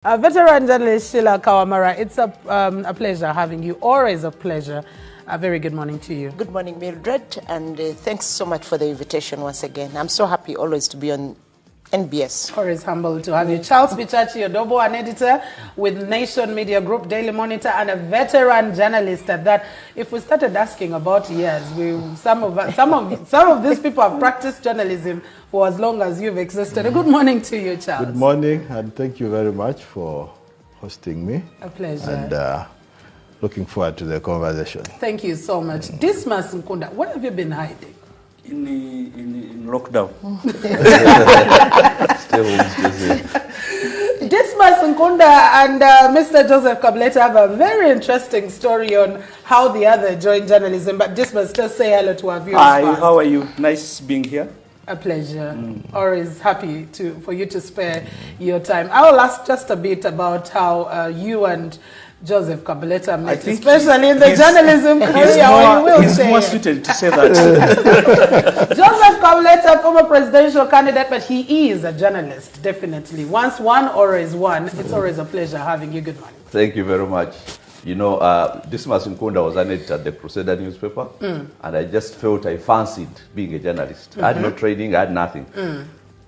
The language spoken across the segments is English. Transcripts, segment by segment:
Veteran journalist Sheila Kawamara, it's a pleasure having you, always a pleasure. A very good morning to you. Good morning, Mildred, and thanks so much for the invitation once again. I'm so happy always to be on NBS. Always humble to have you. Charles Bichachi Odobo, an editor with Nation Media Group, Daily Monitor, and a veteran journalist at that. If we started asking about years, some of these people have practiced journalism for as long as you've existed. Good morning to you, Charles. Good morning, and thank you very much for hosting me. A pleasure. And looking forward to the conversation. Thank you so much. Dismas Nkunda, what have you been hiding? In lockdown. Dismas Nkunda and Mr. Joseph Kabuleta have a very interesting story on how the other joined journalism. But Dismas, just say hello to our viewers. Hi, first. how are you? Nice being here. A pleasure. Always happy for you to spare your time. I will ask just a bit about how you and Joseph Kabuleta met, especially in the journalism career. He's more suited to say that. Joseph Kabuleta, former presidential candidate, but he is a journalist, definitely. Once one, always one. It's always a pleasure having you. Good morning. Thank you very much. You know, Dismas Nkunda was an editor at the Crusader newspaper, and I just felt I fancied being a journalist. I had no training, I had nothing.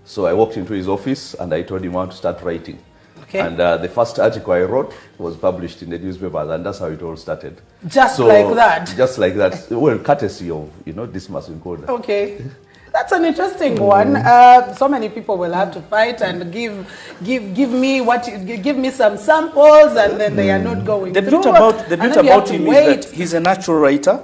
So I walked into his office and I told him I want to start writing. Okay. And the first article I wrote was published in the newspapers, and that's how it all started. Just like that? Just like that. Well, courtesy of, Dismas Nkunda. Okay. That's an interesting one. So many people will have to fight and give me some samples, and then they are not going The through. bit about him is that wait. he's a natural writer.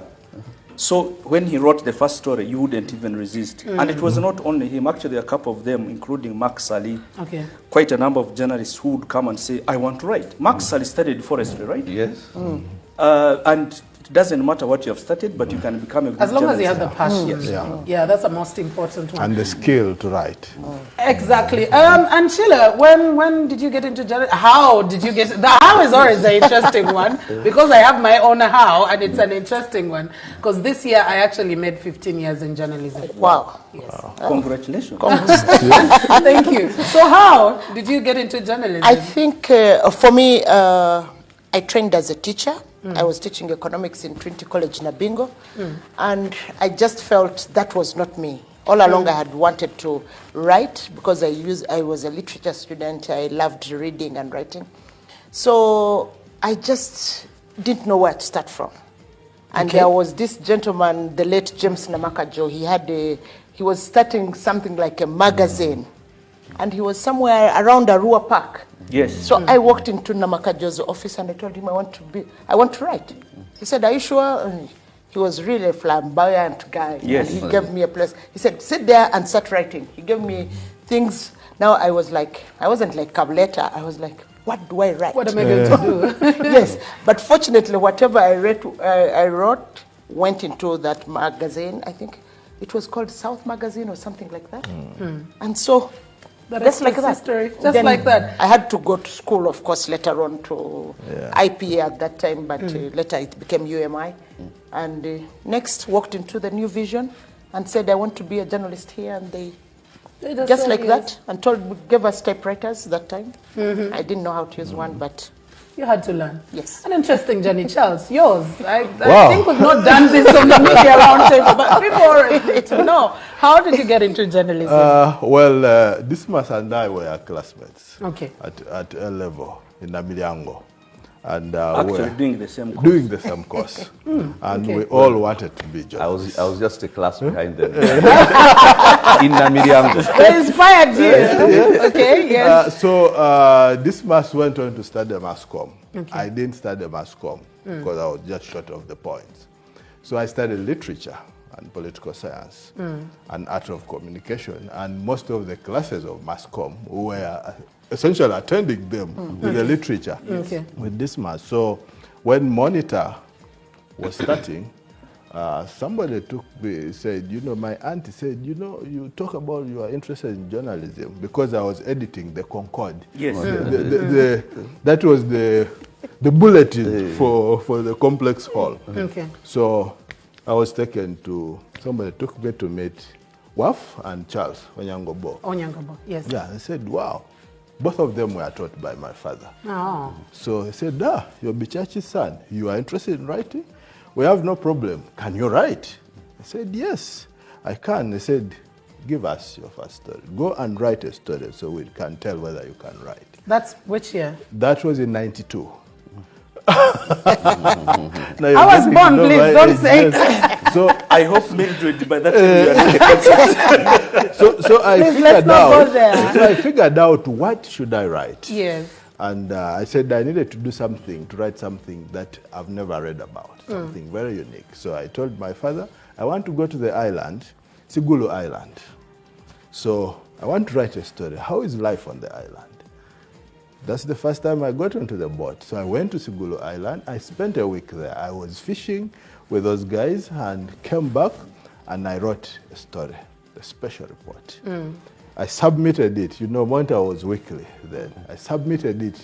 So when he wrote the first story, you wouldn't even resist. And it was not only him, actually a couple of them, including Mark Sally, Okay. quite a number of journalists who would come and say, I want to write. Mark Sally studied forestry, right? Yes. And it doesn't matter what you have started, but you can become a good As long as journalist. you have the passion. Yes. Yeah, that's the most important one. And the skill to write. Exactly. And Sheila, when did you get into journalism? How did you get... The how is always the interesting one, because I have my own how, and it's an interesting one. Because this year, I actually made 15 years in journalism. Wow. Yes. Congratulations. Thank you. So how did you get into journalism? I think for me, I trained as a teacher. I was teaching economics in Trinity College, Nabingo, and I just felt that was not me. All along I had wanted to write because I was a literature student. I loved reading and writing. So I just didn't know where to start from. And there was this gentleman, the late James Namakajo. He was starting something like a magazine. And he was somewhere around Arua Park. Yes. So I walked into Namakajo's office and I told him I want to write. He said, "Are you sure?" And he was really a flamboyant guy. Yes. And he gave me a place. He said, "Sit there and start writing." He gave me things. Now I wasn't like Kabuleta. I was like, what do I write? What am I going to do? Yes. But fortunately, whatever I wrote went into that magazine. I think it was called South Magazine or something like that. And so... Just like that. Just like that. I had to go to school, of course, later on to IPA at that time, but later it became UMI. And next walked into the New Vision and said, I want to be a journalist here. And they just like that, and gave us typewriters that time. I didn't know how to use one, but... You had to learn. Yes. An interesting journey. Charles, yours. I think we've not done this on the media roundtable, but people already need to know. How did you get into journalism? Dismas and I were classmates. Okay. At A level in Namiliango. And Actually doing the same course. Doing the same course. And we all wanted to be journalists. I was just a class behind them. In Namiriango. They inspired you. Okay, yes. So Dismas went on to study mass comm. Okay. I didn't study mass comm because I was just short of the points. So I studied literature and political science and art of communication. And most of the classes of mass comm were essentially attending them with the literature with Dismas. So when Monitor was starting, somebody said, my auntie said, you talk about you are interested in journalism, because I was editing the Concord. Yes. That was the bulletin for the complex hall. Okay. So I was somebody took me to meet Waf and Charles Onyangobo. Onyangobo, yes. Yeah, I said, wow. Both of them were taught by my father. Oh. So he said, you're Bichachi's son. You are interested in writing? We have no problem. Can you write? I said, yes, I can. He said, give us your first story. Go and write a story so we can tell whether you can write. That's which year? That was in 92. I was born, please don't say. So I hope Mildred by that time so I Please, figured go there. So I figured out what should I write. Yes. And I said I needed to do something, to write something that I've never read about, something very unique. So I told my father, I want to go to the island, Sigulu Island. So I want to write a story. How is life on the island? That's the first time I got onto the boat. So I went to Sigulu Island. I spent a week there. I was fishing with those guys and came back and I wrote a story, a special report. I submitted it. You know, Monta was weekly then. I submitted it,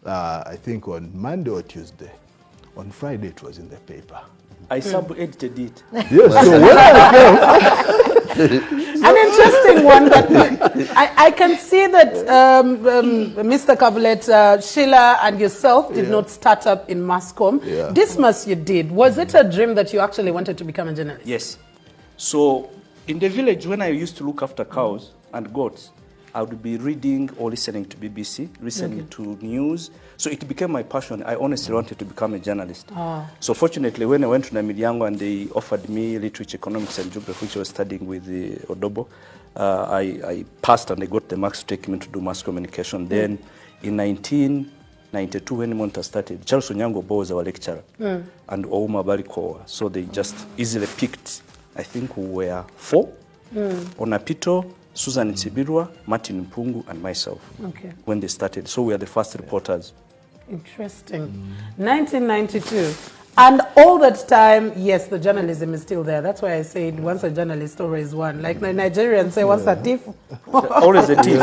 I think, on Monday or Tuesday. On Friday, it was in the paper. I sub-edited it. Yes, so when I came... An interesting one, but I can see that Mr. Kabuleta, Sheila, and yourself did not start up in Mascom. Dismas you did. Was it a dream that you actually wanted to become a journalist? Yes. So in the village, when I used to look after cows and goats, I would be reading or listening to BBC, listening to news. So it became my passion. I honestly wanted to become a journalist. So fortunately, when I went to Namilyango and they offered me literature, economics, and geography, which I was studying with Odobo, I passed and I got the marks to take me to do mass communication. Then in 1992, when Monta started, Charles Onyango Bo was our lecturer, and Ouma Barikoa. So they just easily picked, I think we were 4, Onapito, Susan Tsibirwa, Martin Mpungu, and myself when they started. So we are the first reporters. Interesting. 1992. And all that time, yes, the journalism is still there. That's why I said once a journalist, always one. Like the Nigerians say, once a thief. Always a thief.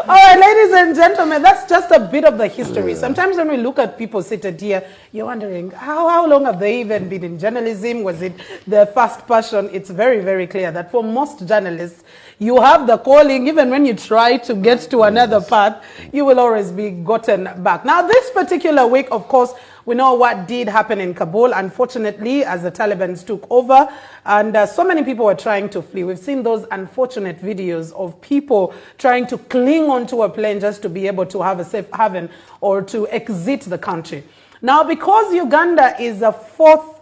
All right, ladies and gentlemen, that's just a bit of the history. Sometimes when we look at people seated here, you're wondering, how long have they even been in journalism? Was it their first passion? It's very, very clear that for most journalists, you have the calling. Even when you try to get to another path, you will always be gotten back. Now, this particular week, of course, we know what did happen in Kabul, unfortunately, as the Taliban took over, and so many people were trying to flee. We've seen those unfortunate videos of people trying to cling onto a plane just to be able to have a safe haven or to exit the country. Now, because Uganda is the fourth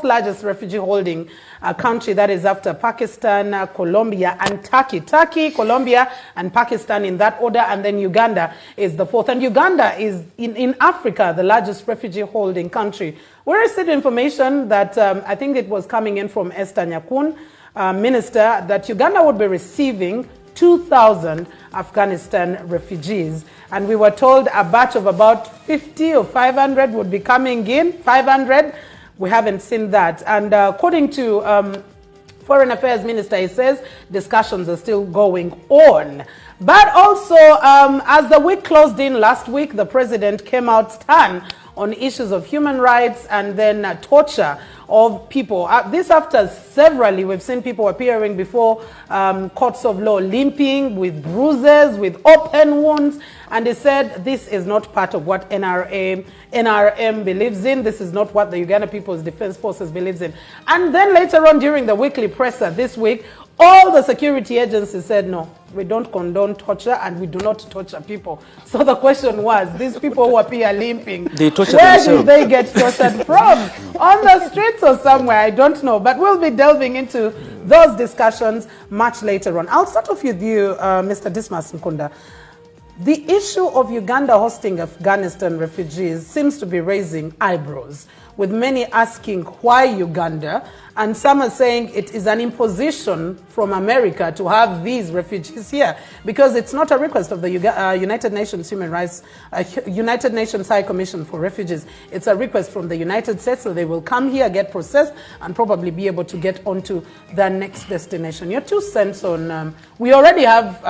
largest refugee holding country, that is after Pakistan, Colombia, and Turkey. Turkey, Colombia, and Pakistan in that order, and then Uganda is the fourth. And Uganda is, in Africa, the largest refugee holding country. We received information that I think it was coming in from Esther Nyakun, minister, that Uganda would be receiving 2,000 Afghanistan refugees. And we were told a batch of about 50 or 500 would be coming in. 500, we haven't seen that. And according to Foreign Affairs Minister, he says discussions are still going on. But also, as the week closed in last week, the president came out stern on issues of human rights and then torture of people. This after severally, we've seen people appearing before courts of law limping, with bruises, with open wounds, and they said this is not part of what NRM believes in. This is not what the Uganda People's Defense Forces believes in. And then later on during the weekly presser this week, all the security agencies said, no, we don't condone torture and we do not torture people. So the question was, these people who appear limping, where do they get tortured from? On the streets or somewhere, I don't know. But we'll be delving into those discussions much later on. I'll start off with you, Mr. Dismas Nkunda. The issue of Uganda hosting Afghanistan refugees seems to be raising eyebrows, with many asking why Uganda, and some are saying it is an imposition from America to have these refugees here, because it's not a request of the United Nations Human Rights, United Nations High Commission for Refugees. It's a request from the United States, so they will come here, get processed, and probably be able to get onto their next destination. Your 2 cents on, we already have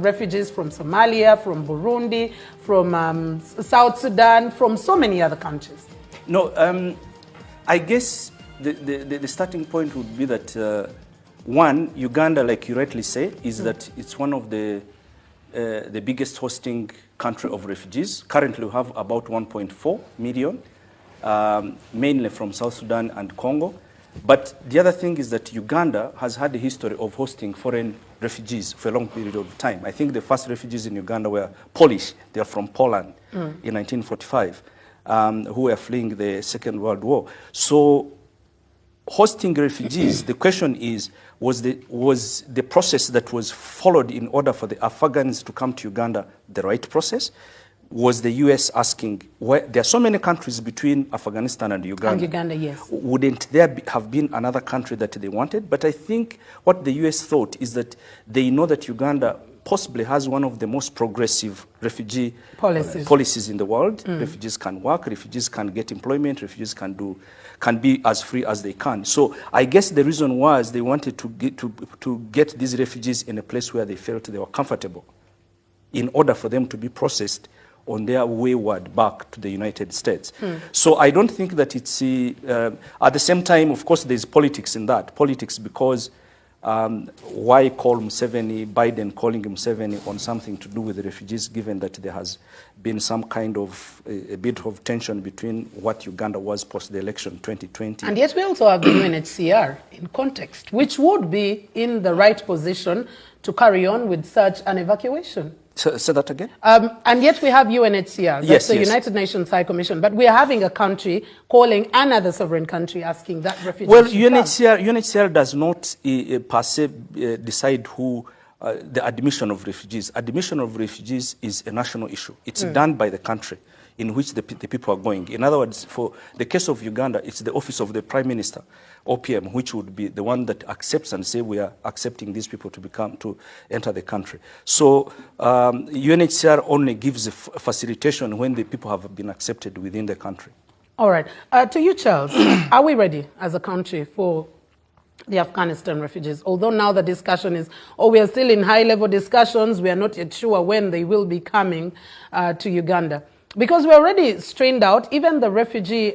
refugees from Somalia, from Burundi, from South Sudan, from so many other countries. No, I guess the starting point would be that One, Uganda, like you rightly say, is that it's one of the biggest hosting country of refugees. Currently, we have about 1.4 million, mainly from South Sudan and Congo. But the other thing is that Uganda has had a history of hosting foreign refugees for a long period of time. I think the first refugees in Uganda were Polish. They are from Poland in 1945, who were fleeing the Second World War. So hosting refugees, the question is, was the process that was followed in order for the Afghans to come to Uganda the right process? Was the U.S. asking, there are so many countries between Afghanistan and Uganda. And Uganda, yes. Wouldn't there have been another country that they wanted? But I think what the U.S. thought is that they know that Uganda possibly has one of the most progressive refugee policies in the world. Refugees can work, refugees can get employment, refugees can be as free as they can. So I guess the reason was they wanted to get these refugees in a place where they felt they were comfortable in order for them to be processed on their wayward back to the United States. So I don't think that it's, at the same time, of course, there's politics in that. Politics because why call Museveni, Biden calling Museveni on something to do with the refugees, given that there has been some kind of a bit of tension between what Uganda was post the election 2020. And yet we also have the UNHCR in context, which would be in the right position to carry on with such an evacuation. Say that again? And yet we have UNHCR, that's the United Nations High Commission, but we are having a country calling another sovereign country asking that refugees Well, UNHCR does not per se decide who the admission of refugees. Admission of refugees is a national issue. It's done by the country in which the people are going. In other words, for the case of Uganda, it's the office of the Prime Minister, OPM, which would be the one that accepts and say we are accepting these people to enter the country. So UNHCR only gives a facilitation when the people have been accepted within the country. All right. To you, Charles, are we ready as a country for the Afghanistan refugees? Although now the discussion is, we are still in high-level discussions, we are not yet sure when they will be coming to Uganda. Because we're already strained out, even the refugee,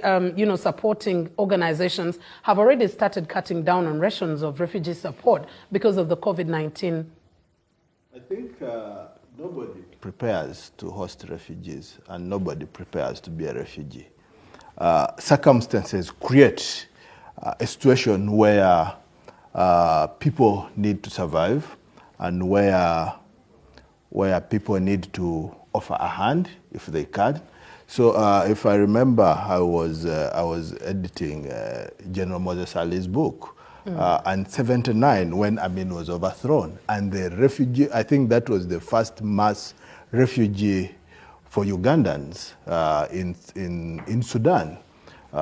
supporting organizations have already started cutting down on rations of refugee support because of the COVID-19. I think nobody prepares to host refugees and nobody prepares to be a refugee. Circumstances create a situation where people need to survive and where people need to offer a hand if they can. So if I remember, I was editing General Moses Ali's book, and 79 when Amin was overthrown, and the refugee, I think that was the first mass refugee for Ugandans in Sudan.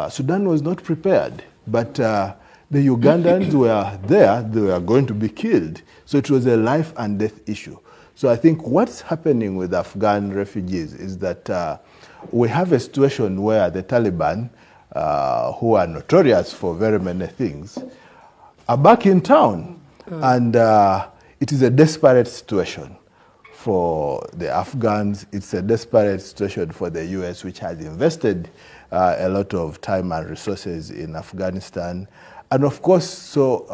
Sudan was not prepared, but the Ugandans were there, they were going to be killed. So it was a life and death issue. So I think what's happening with Afghan refugees is that we have a situation where the Taliban, who are notorious for very many things, are back in town. And it is a desperate situation for the Afghans. It's a desperate situation for the US, which has invested a lot of time and resources in Afghanistan. And of course, so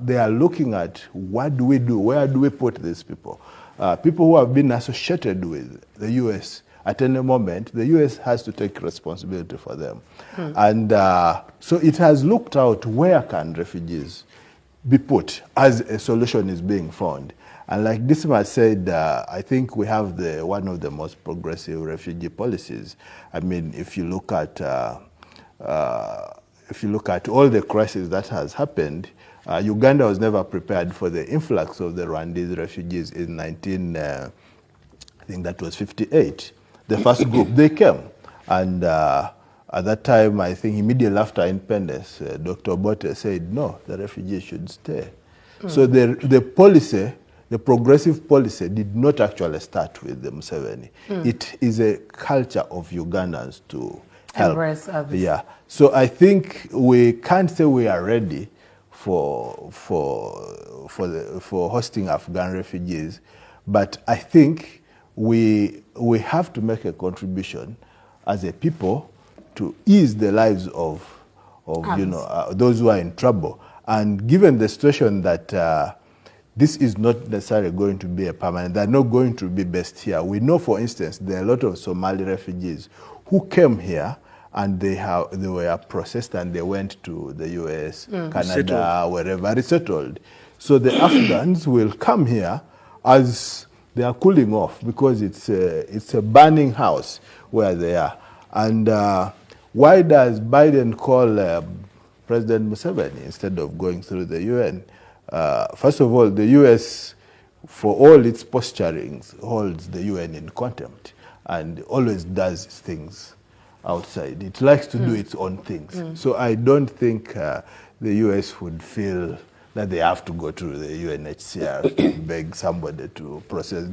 they are looking at what do we do? Where do we put these people? People who have been associated with the U.S. at any moment, the U.S. has to take responsibility for them. And so it has looked out where can refugees be put as a solution is being found. And like Dismas said, I think we have one of the most progressive refugee policies. I mean, if you look at all the crises that has happened, Uganda was never prepared for the influx of the Rwandese refugees in I think that was 58. The first group, they came. And at that time, I think immediately after independence, Dr. Obote said, no, the refugees should stay. So the policy, the progressive policy did not actually start with the Museveni. It is a culture of Ugandans to help. Embrace others. Yeah. So I think we can't say we are ready for hosting Afghan refugees, but I think we have to make a contribution as a people to ease the lives of those who are in trouble. And given the situation that this is not necessarily going to be a permanent, they're not going to be based here. We know, for instance, there are a lot of Somali refugees who came here and they were processed and they went to the US, Canada, wherever, resettled. So the Afghans will come here as they are cooling off because it's a burning house where they are. And why does Biden call President Museveni instead of going through the UN? First of all, the US, for all its posturings, holds the UN in contempt and always does things outside. It likes to do its own things. So I don't think the US would feel that they have to go to the UNHCR to beg somebody to process.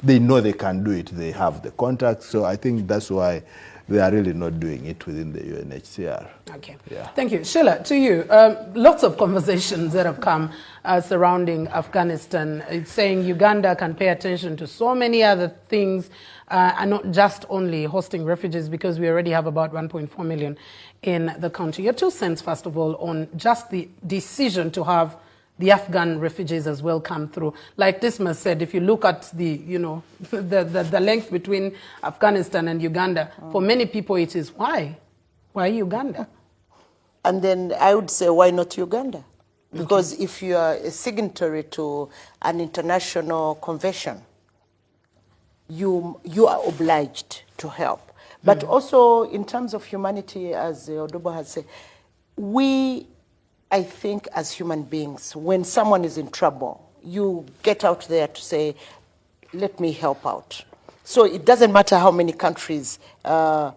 They know they can do it. They have the contacts. So I think that's why they are really not doing it within the UNHCR. Okay. Yeah. Thank you. Sheila, to you, lots of conversations that have come surrounding Afghanistan. It's saying Uganda can pay attention to so many other things and not just only hosting refugees, because we already have about 1.4 million in the country. Your 2 cents, first of all, on just the decision to have the Afghan refugees as well come through. Like Dismas said, if you look at the, the length between Afghanistan and Uganda, for many people it is, why? Why Uganda? And then I would say, why not Uganda? Because if you are a signatory to an international convention, you are obliged to help. But also in terms of humanity, as Odobo has said, I think as human beings, when someone is in trouble, you get out there to say, let me help out. So it doesn't matter how many countries are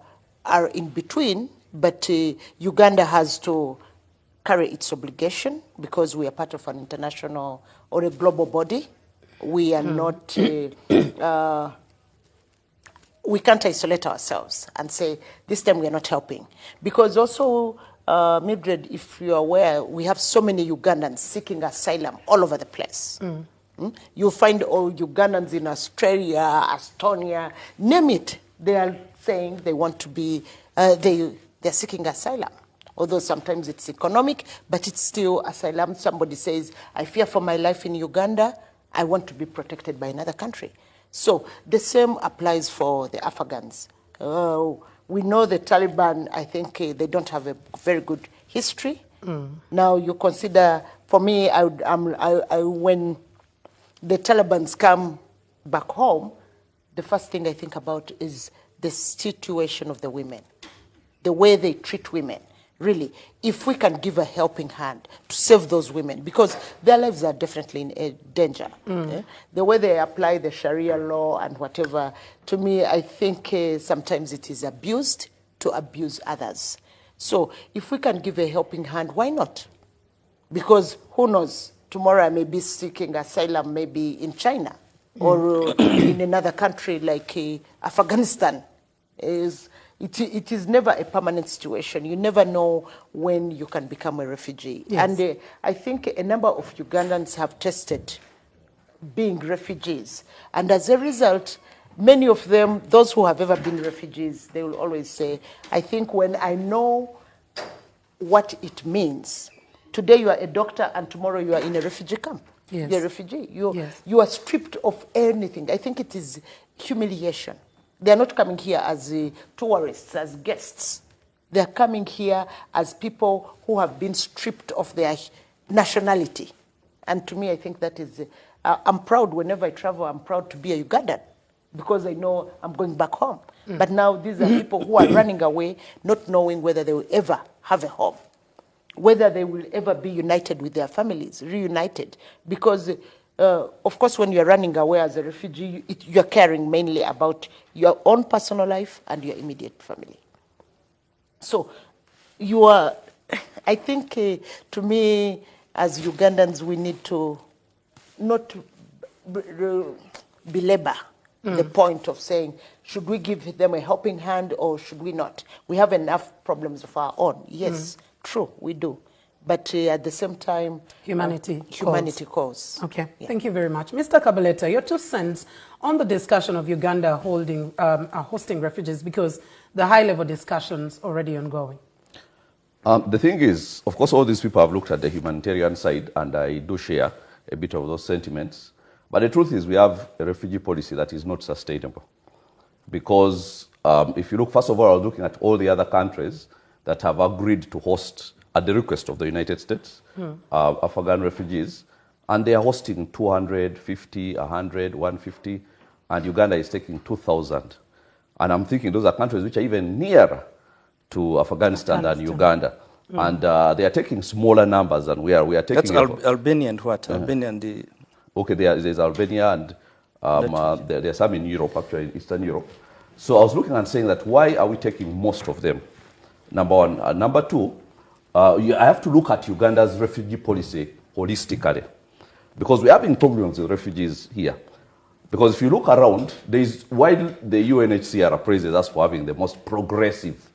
in between, but Uganda has to carry its obligation because we are part of an international or a global body. We are not, we can't isolate ourselves and say, this time we are not helping. Because also, Mildred, if you're aware, we have so many Ugandans seeking asylum all over the place. You'll find all Ugandans in Australia, Estonia, name it. They are saying they want to be, they're seeking asylum. Although sometimes it's economic, but it's still asylum. Somebody says, I fear for my life in Uganda. I want to be protected by another country. So the same applies for the Afghans. We know the Taliban, I think they don't have a very good history. Now you consider, for me, when the Taliban come back home, the first thing I think about is the situation of the women, the way they treat women. Really, if we can give a helping hand to save those women, because their lives are definitely in danger. The way they apply the Sharia law and whatever, to me, I think sometimes it is abused to abuse others. So if we can give a helping hand, why not? Because who knows, tomorrow I may be seeking asylum maybe in China or in another country like Afghanistan. It is never a permanent situation. You never know when you can become a refugee. Yes. And I think a number of Ugandans have tested being refugees. And as a result, many of them, those who have ever been refugees, they will always say, I think when I know what it means, today you are a doctor and tomorrow you are in a refugee camp. Yes. You're a refugee. Yes. You are stripped of anything. I think it is humiliation. They are not coming here as tourists, as guests. They are coming here as people who have been stripped of their nationality. And to me, I think that is, I'm proud whenever I travel, I'm proud to be a Ugandan because I know I'm going back home. But now these are people who are running away, not knowing whether they will ever have a home, whether they will ever be united with their families, reunited. Because of course, when you're running away as a refugee, you're caring mainly about your own personal life and your immediate family. So you are, I think, to me, as Ugandans, we need to not belabor the point of saying, should we give them a helping hand or should we not? We have enough problems of our own. Yes, true, we do. But at the same time, humanity calls. Okay, yeah. Thank you very much. Mr. Kabuleta, your 2 cents on the discussion of Uganda hosting refugees, because the high-level discussions already ongoing. The thing is, of course, all these people have looked at the humanitarian side, and I do share a bit of those sentiments. But the truth is we have a refugee policy that is not sustainable. Because if you look, first of all, I was looking at all the other countries that have agreed to host, at the request of the United States, Afghan refugees, and they are hosting 250, 100, 150, and Uganda is taking 2,000. And I'm thinking those are countries which are even nearer to Afghanistan than Uganda. And they are taking smaller numbers than we are. We are taking... That's Albania and what? Albania and the... Okay, there's Albania and there's some in Europe, actually, in Eastern Europe. So I was looking and saying that why are we taking most of them? Number one. Number two, I have to look at Uganda's refugee policy holistically. Because we're having problems with refugees here. Because if you look around, while the UNHCR praises us for having the most progressive,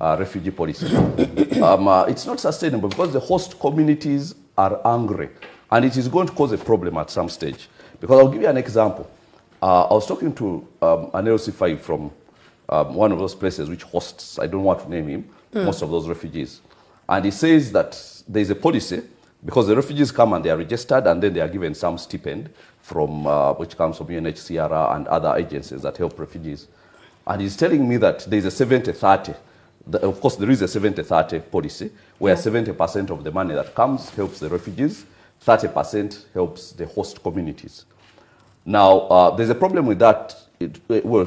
refugee policy, it's not sustainable because the host communities are angry. And it is going to cause a problem at some stage. Because I'll give you an example. I was talking to an LC5 from one of those places which hosts, I don't want to name him, most of those refugees. And he says that there's a policy, because the refugees come and they are registered and then they are given some stipend from which comes from UNHCR and other agencies that help refugees. And he's telling me that there's a 70-30. Of course, there is a 70-30 policy where 70% of the money that comes helps the refugees, 30% helps the host communities. Now, there's a problem with that,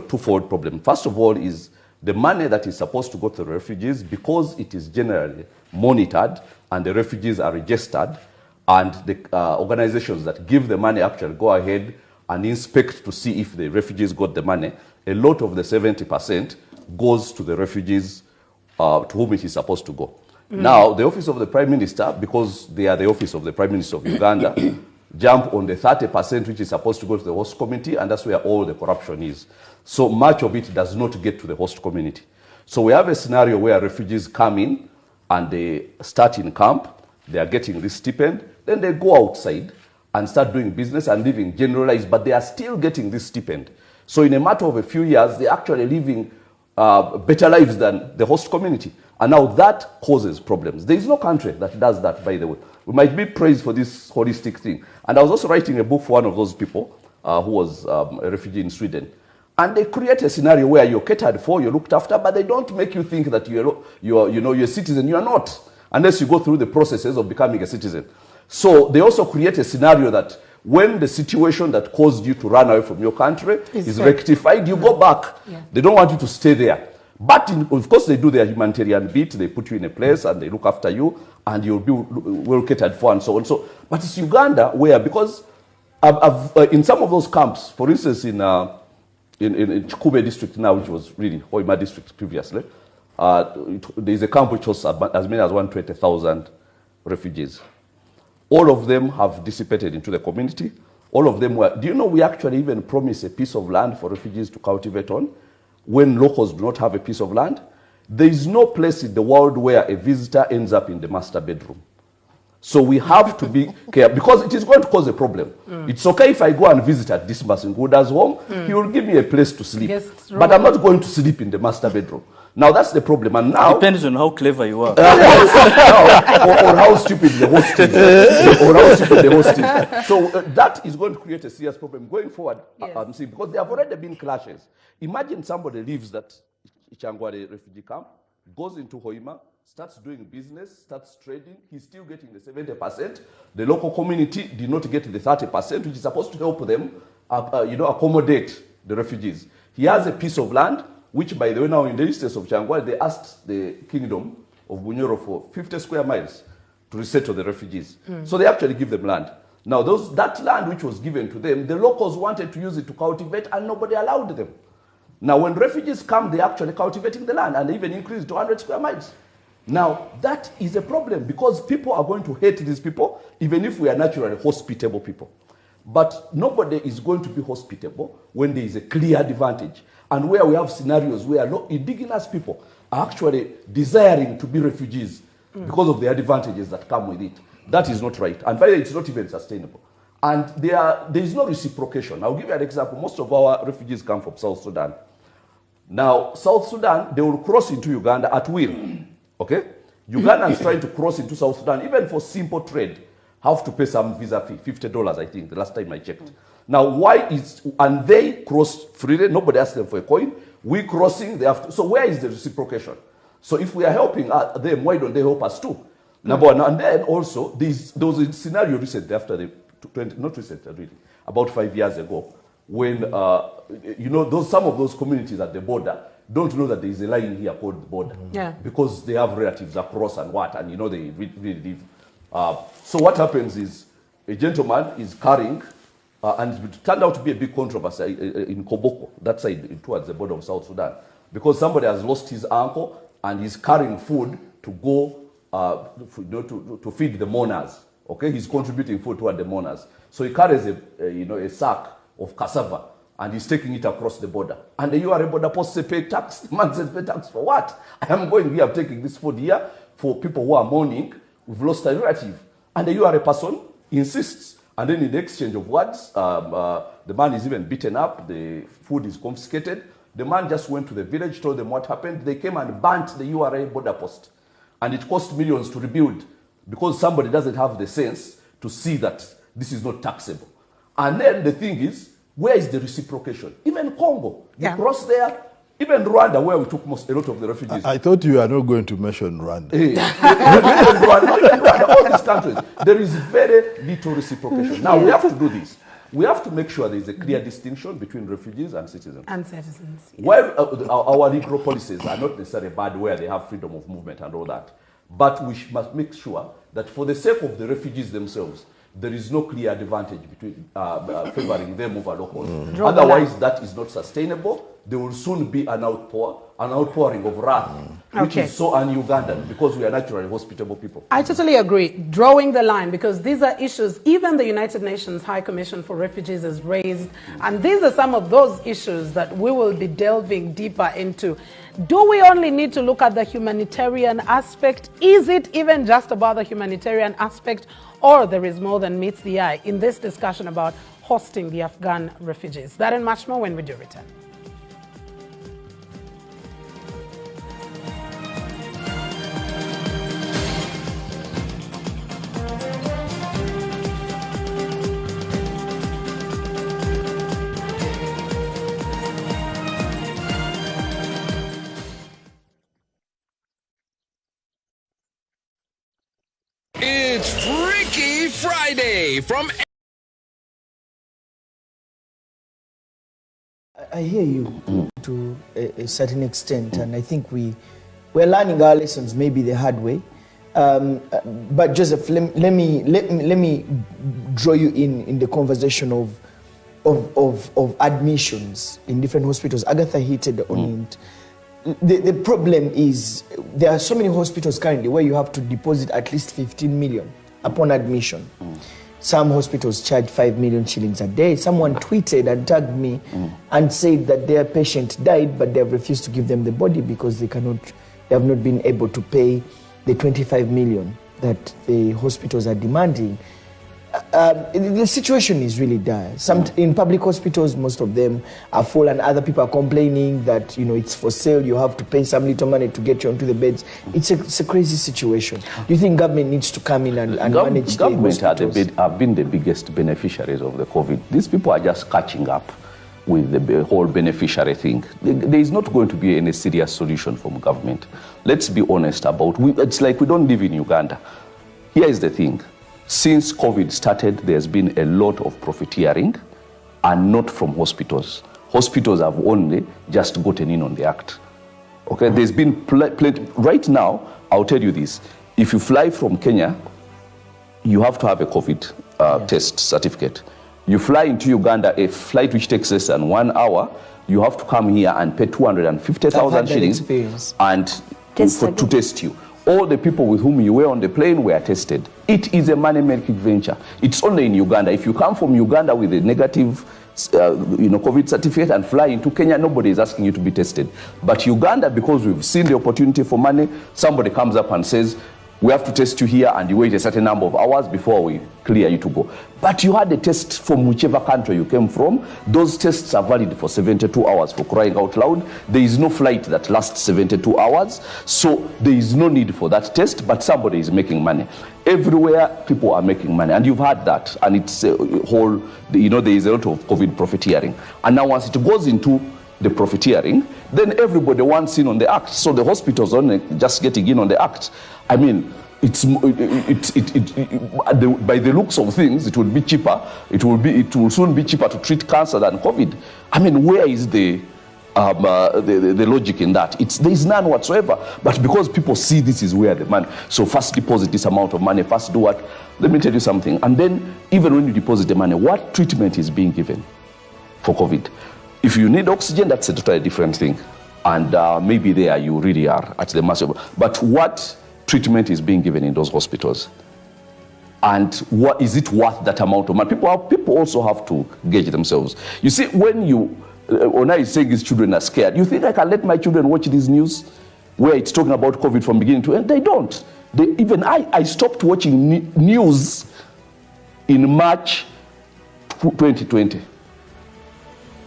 twofold problem. First of all is the money that is supposed to go to the refugees, because it is generally monitored and the refugees are registered, and the organizations that give the money actually go ahead and inspect to see if the refugees got the money. A lot of the 70% goes to the refugees to whom it is supposed to go. Now, the Office of the Prime Minister, because they are the Office of the Prime Minister of Uganda, jump on the 30% which is supposed to go to the host community, and that's where all the corruption is. So much of it does not get to the host community. So we have a scenario where refugees come in and they start in camp, they are getting this stipend, then they go outside and start doing business and living generalized, but they are still getting this stipend. So in a matter of a few years, they're actually living better lives than the host community. And now that causes problems. There is no country that does that, by the way. We might be praised for this holistic thing. And I was also writing a book for one of those people who was a refugee in Sweden. And they create a scenario where you're catered for, you're looked after, but they don't make you think that you're a citizen. You are not, unless you go through the processes of becoming a citizen. So they also create a scenario that when the situation that caused you to run away from your country is rectified, you go back. Yeah. They don't want you to stay there. But of course, they do their humanitarian bit. They put you in a place and they look after you, and you'll be well catered for and so on. So, but it's Uganda where, because in some of those camps, for instance, in Chikube district now, which was really Hoima district previously, there's a camp which hosts as many as 120,000 refugees. All of them have dissipated into the community. All of them were. Do you know we actually even promise a piece of land for refugees to cultivate on? When locals do not have a piece of land, there is no place in the world where a visitor ends up in the master bedroom. So we have to be careful, because it is going to cause a problem. It's okay if I go and visit at this person who does home, he will give me a place to sleep. But I'm not going to sleep in the master bedroom. Now that's the problem. And now depends on how clever you are. or how stupid the host is. Or how stupid the host is. So that is going to create a serious problem going forward. Yes. Because there have already been clashes. Imagine somebody leaves that Ichangware refugee camp, goes into Hoima, starts doing business, starts trading. He's still getting the 70%. The local community did not get the 30%, which is supposed to help them, accommodate the refugees. He has a piece of land, which, by the way, now in the instance of Changware, they asked the kingdom of Bunyoro for 50 square miles to resettle the refugees. So they actually give them land. Now, that land which was given to them, the locals wanted to use it to cultivate, and nobody allowed them. Now, when refugees come, they're actually cultivating the land, and they even increase to 100 square miles. Now, that is a problem, because people are going to hate these people, even if we are naturally hospitable people. But nobody is going to be hospitable when there is a clear advantage, and where we have scenarios where indigenous people are actually desiring to be refugees because of the advantages that come with it. That is not right. And by the way, it's not even sustainable. And there is no reciprocation. I'll give you an example. Most of our refugees come from South Sudan. Now, South Sudan, they will cross into Uganda at will. Okay? Ugandans trying to cross into South Sudan, even for simple trade, have to pay some visa fee, $50, I think, the last time I checked. Now, and they cross freely, nobody asked them for a coin. We crossing, they have to, so where is the reciprocation? So if we are helping them, why don't they help us too? Number one, and then also, there was a scenario recently after not recently, really, about 5 years ago, when, some of those communities at the border don't know that there is a line here called the border. Yeah. Because they have relatives across and they really live. So what happens is, a gentleman is carrying, and it turned out to be a big controversy in Koboko, that side towards the border of South Sudan, because somebody has lost his uncle and he's carrying food to go to feed the mourners. Okay, he's contributing food toward the mourners. So he carries a sack of cassava and he's taking it across the border. And the URA border post say pay tax. The man says pay tax for what? I am going here, I'm taking this food here for people who are mourning. We've lost a relative. And the URA person insists. And then in the exchange of words, the man is even beaten up, the food is confiscated. The man just went to the village, told them what happened. They came and burnt the URA border post. And it cost millions to rebuild because somebody doesn't have the sense to see that this is not taxable. And then the thing is, where is the reciprocation? Even Congo, you cross there, even Rwanda, where we took a lot of the refugees. I thought you are not going to mention Rwanda. Rwanda, all these countries, there is very little reciprocation. Now, we have to do this. We have to make sure there is a clear distinction between refugees and citizens. And citizens. Yes. Well, our legal policies are not necessarily bad where they have freedom of movement and all that. But we must make sure that for the sake of the refugees themselves, there is no clear advantage between favoring them over locals. Otherwise, that is not sustainable. There will soon be an outpouring of wrath, which is so un-Ugandan because we are naturally hospitable people. I totally agree. Drawing the line, because these are issues even the United Nations High Commission for Refugees has raised, and these are some of those issues that we will be delving deeper into. Do we only need to look at the humanitarian aspect? Is it even just about the humanitarian aspect, or there is more than meets the eye in this discussion about hosting the Afghan refugees? That and much more when we do return. It's Freaky Friday from... I hear you to a certain extent, and I think we're learning our lessons maybe the hard way. But Joseph, let me draw you in the conversation of admissions in different hospitals. Agatha hinted on it. The problem is there are so many hospitals currently where you have to deposit at least 15 million upon admission. Some hospitals charge 5 million shillings a day. Someone tweeted and tagged me and said that their patient died, but they have refused to give them the body because they have not been able to pay the 25 million that the hospitals are demanding. The situation is really dire. In public hospitals, most of them are full, and other people are complaining that it's for sale. You have to pay some little money to get you onto the beds. It's a crazy situation. Do you think government needs to come in and manage the hospitals? Government have been the biggest beneficiaries of the COVID. These people are just catching up with the whole beneficiary thing. There is not going to be any serious solution from government. Let's be honest about it. It's like we don't live in Uganda. Here is the thing. Since COVID started, there's been a lot of profiteering, and not from hospitals. Hospitals have only just gotten in on the act. Okay, there's been plenty. Right now, I'll tell you this. If you fly from Kenya, you have to have a COVID test certificate. You fly into Uganda, a flight which takes less than 1 hour, you have to come here and pay 250,000 shillings and to test you. All the people with whom you were on the plane were tested. It is a money-making venture. It's only in Uganda. If you come from Uganda with a negative COVID certificate and fly into Kenya, nobody is asking you to be tested. But Uganda, because we've seen the opportunity for money, somebody comes up and says, We have to test you here and you wait a certain number of hours before we clear you to go. But you had a test from whichever country you came from. Those tests are valid for 72 hours, for crying out loud. There is no flight that lasts 72 hours, so there is no need for that test, but somebody is making money. Everywhere, people are making money, and you've had that, and it's a whole, there is a lot of COVID profiteering. And now once it goes into the profiteering, then everybody wants in on the act. So the hospitals are just getting in on the act. I mean, by the looks of things, it will be cheaper. It will soon be cheaper to treat cancer than COVID. I mean, where is the logic in that? There is none whatsoever. But because people see this is where the money, so first deposit this amount of money, first do what? Let me tell you something. And then even when you deposit the money, what treatment is being given for COVID? If you need oxygen, that's a totally different thing. And maybe there you really are at the massive. But what treatment is being given in those hospitals? And what is it worth that amount of money? People also have to gauge themselves. You see, when Ona is saying his children are scared, you think I can let my children watch this news where it's talking about COVID from beginning to end? They don't. Even I stopped watching news in March 2020.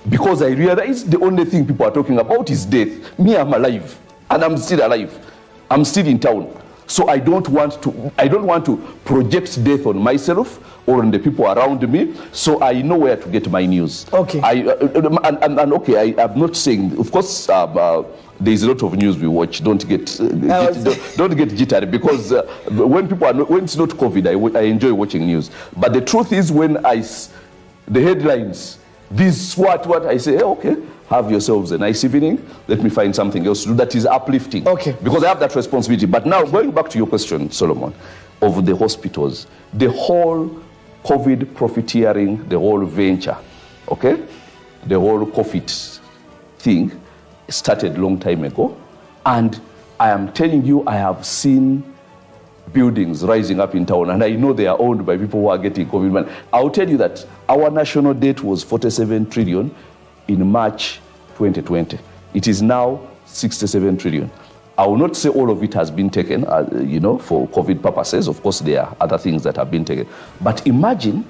Because I realized the only thing people are talking about is death. Me, I'm alive, and I'm still alive. I'm still in town. So I don't want to project death on myself or on the people around me. So I know where to get my news. Okay. Okay, I'm not saying, of course, there is a lot of news we watch. Don't get jittery, because when it's not COVID, I enjoy watching news. But the truth is, when the headlines, this what I say, okay, have yourselves a nice evening. Let me find something else to do that is uplifting. Okay. Because I have that responsibility. But now, going back to your question, Solomon, of the hospitals, the whole COVID profiteering, the whole venture, okay, the whole COVID thing started a long time ago. And I am telling you, I have seen buildings rising up in town, and I know they are owned by people who are getting COVID money. I'll tell you that our national debt was 47 trillion in March 2020. It is now 67 trillion. I will not say all of it has been taken, for COVID purposes. Of course, there are other things that have been taken. But imagine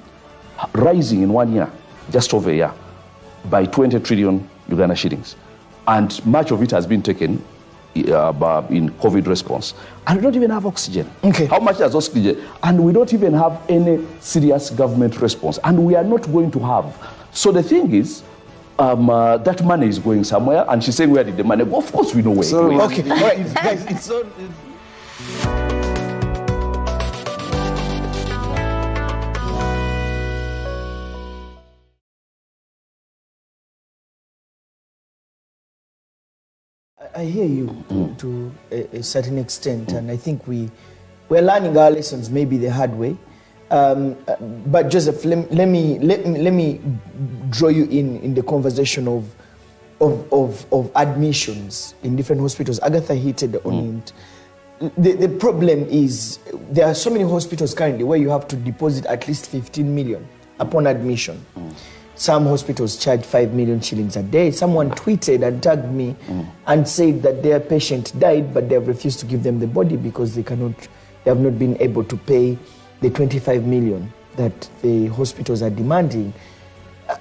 rising in 1 year, just over a year, by 20 trillion Uganda shillings. And much of it has been taken in COVID response. And we don't even have oxygen. Okay. How much is oxygen? And we don't even have any serious government response. And we are not going to have. So the thing is, that money is going somewhere. And she's saying, where did the money go? Of course we know where it went. Okay. All right, guys, it's so... I hear you to a certain extent, and I think we're learning our lessons maybe the hard way. But Joseph, let me draw you in the conversation of admissions in different hospitals. Agatha hit on it. The problem is there are so many hospitals currently where you have to deposit at least 15 million upon admission. Some hospitals charge 5 million shillings a day. Someone tweeted and tagged me and said that their patient died, but they have refused to give them the body because they have not been able to pay the 25 million that the hospitals are demanding.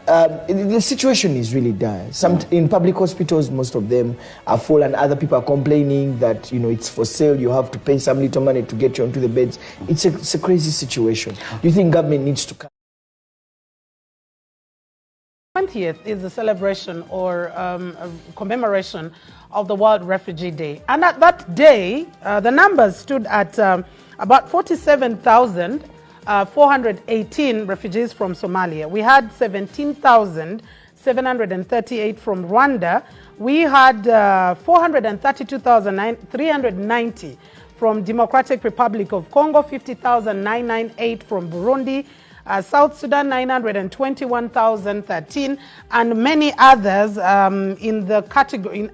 The situation is really dire. In public hospitals, most of them are full, and other people are complaining that it's for sale. You have to pay some little money to get you onto the beds. It's a crazy situation. Do you think government needs to come? 20th is a celebration or a commemoration of the World Refugee Day. And at that day, the numbers stood at about 47,418 refugees from Somalia. We had 17,738 from Rwanda. We had 432,390 from Democratic Republic of Congo, 50,998 from Burundi, South Sudan 921,013, and many others in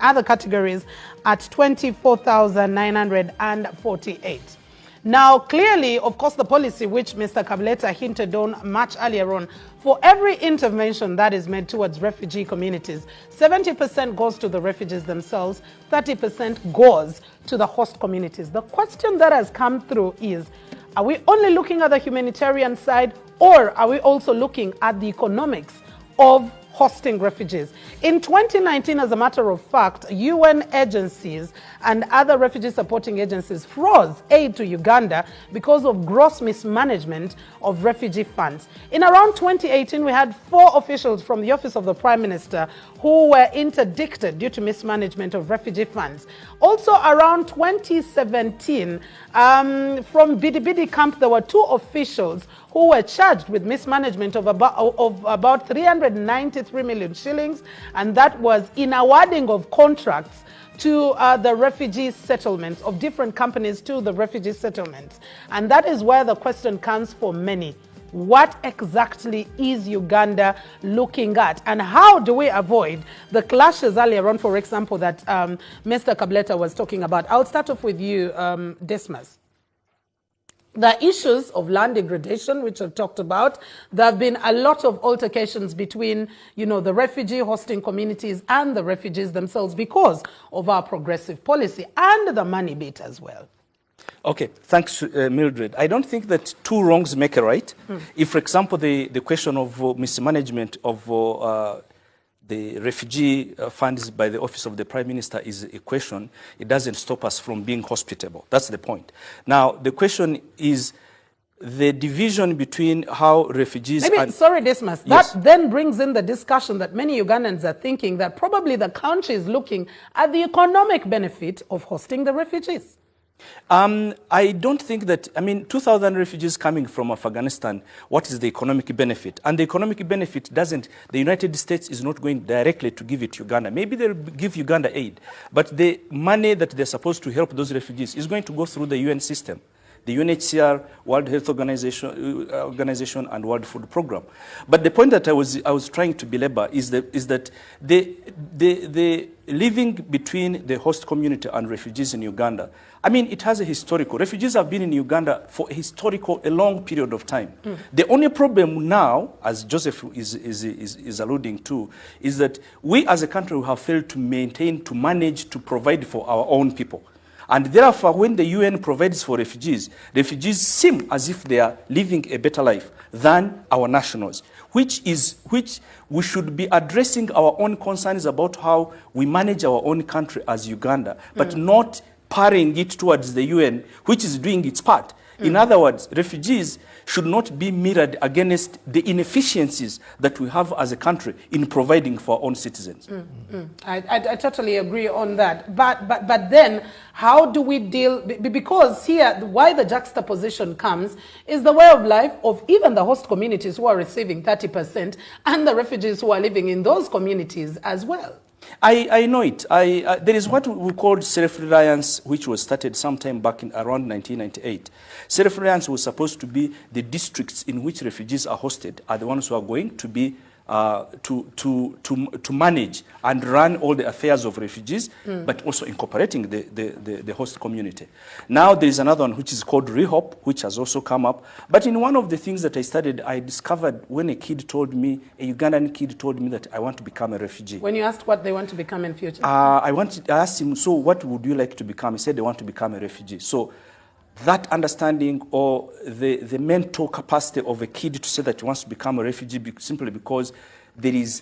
other categories at 24,948. Now, clearly, of course, the policy which Mr. Kabuleta hinted on much earlier on For every intervention that is made towards refugee communities, 70% goes to the refugees themselves, 30% goes to the host communities. The question that has come through is, are we only looking at the humanitarian side, or are we also looking at the economics of hosting refugees? In 2019, as a matter of fact, UN agencies and other refugee supporting agencies froze aid to Uganda because of gross mismanagement of refugee funds. In around 2018, we had 4 officials from the Office of the Prime Minister who were interdicted due to mismanagement of refugee funds. Also around 2017, from Bidi camp, there were 2 officials who were charged with mismanagement of about 393 million shillings, and that was in awarding of contracts to the refugee settlements, of different companies to the refugee settlements. And that is where the question comes for many. What exactly is Uganda looking at, and how do we avoid the clashes earlier on, for example, that Mr. Kabuleta was talking about? I'll start off with you, Dismas. The issues of land degradation, which I've talked about, there have been a lot of altercations between, the refugee hosting communities and the refugees themselves because of our progressive policy and the money bit as well. Okay, thanks, Mildred. I don't think that 2 wrongs make a right. If, for example, the question of mismanagement of the refugee funds by the Office of the Prime Minister is a question, it doesn't stop us from being hospitable. That's the point. Now, the question is the division between how refugees... Sorry, Dismas, yes. That then brings in the discussion that many Ugandans are thinking that probably the country is looking at the economic benefit of hosting the refugees. I don't think that, 2,000 refugees coming from Afghanistan, what is the economic benefit? And the economic benefit the United States is not going directly to give it to Uganda. Maybe they'll give Uganda aid, but the money that they're supposed to help those refugees is going to go through the UN system. The UNHCR, World Health Organization, and World Food Program. But the point that I was trying to belabor is that the living between the host community and refugees in Uganda, it has a historical. Refugees have been in Uganda for a long period of time. The only problem now, as Joseph is alluding to, is that we as a country have failed to manage to provide for our own people. And therefore, when the UN provides for refugees seem as if they are living a better life than our nationals, which we should be addressing our own concerns about how we manage our own country as Uganda, but not parrying it towards the UN, which is doing its part. In other words, refugees should not be mirrored against the inefficiencies that we have as a country in providing for our own citizens. I totally agree on that. But then, how do we deal? Because here, why the juxtaposition comes is the way of life of even the host communities who are receiving 30% and the refugees who are living in those communities as well. I know it. There is what we called self-reliance, which was started sometime back in around 1998. Self-reliance was supposed to be the districts in which refugees are hosted are the ones who are going to be to manage and run all the affairs of refugees, but also incorporating the host community. Now there is another one which is called Rehop, which has also come up. But in one of the things that I studied, I discovered when a Ugandan kid told me that I want to become a refugee. When you asked what they want to become in future? I asked him, so what would you like to become? He said they want to become a refugee. So that understanding or the mental capacity of a kid to say that he wants to become a refugee simply because there is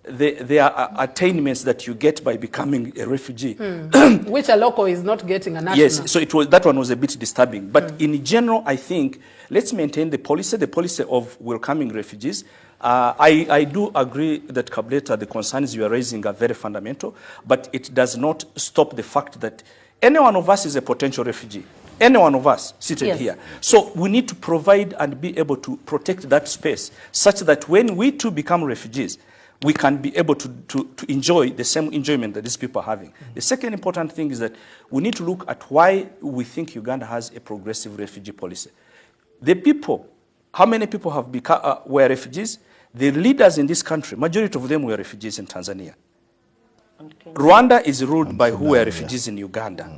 there are attainments that you get by becoming a refugee. Which a local is not getting, a national. Yes, so that one was a bit disturbing. But in general, I think let's maintain the policy of welcoming refugees. I do agree that, Kabuleta, the concerns you are raising are very fundamental, but it does not stop the fact that any one of us is a potential refugee. Any one of us seated here. So we need to provide and be able to protect that space such that when we too become refugees, we can be able to enjoy the same enjoyment that these people are having. The second important thing is that we need to look at why we think Uganda has a progressive refugee policy. The people, how many people have become were refugees? The leaders in this country, majority of them were refugees in Tanzania. Rwanda is ruled by who were refugees in Uganda.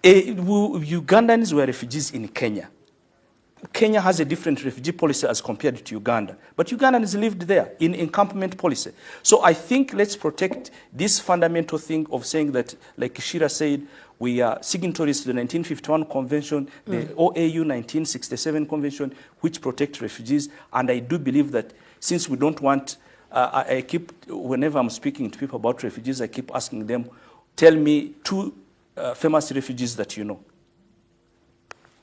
Ugandans were refugees in Kenya. Kenya has a different refugee policy as compared to Uganda. But Ugandans lived there in encampment policy. So I think let's protect this fundamental thing of saying that, like Shira said, we are signatories to the 1951 Convention, the OAU 1967 Convention, which protect refugees. And I do believe that since we don't want, I keep, whenever I'm speaking to people about refugees, I keep asking them, tell me 2 famous refugees that you know.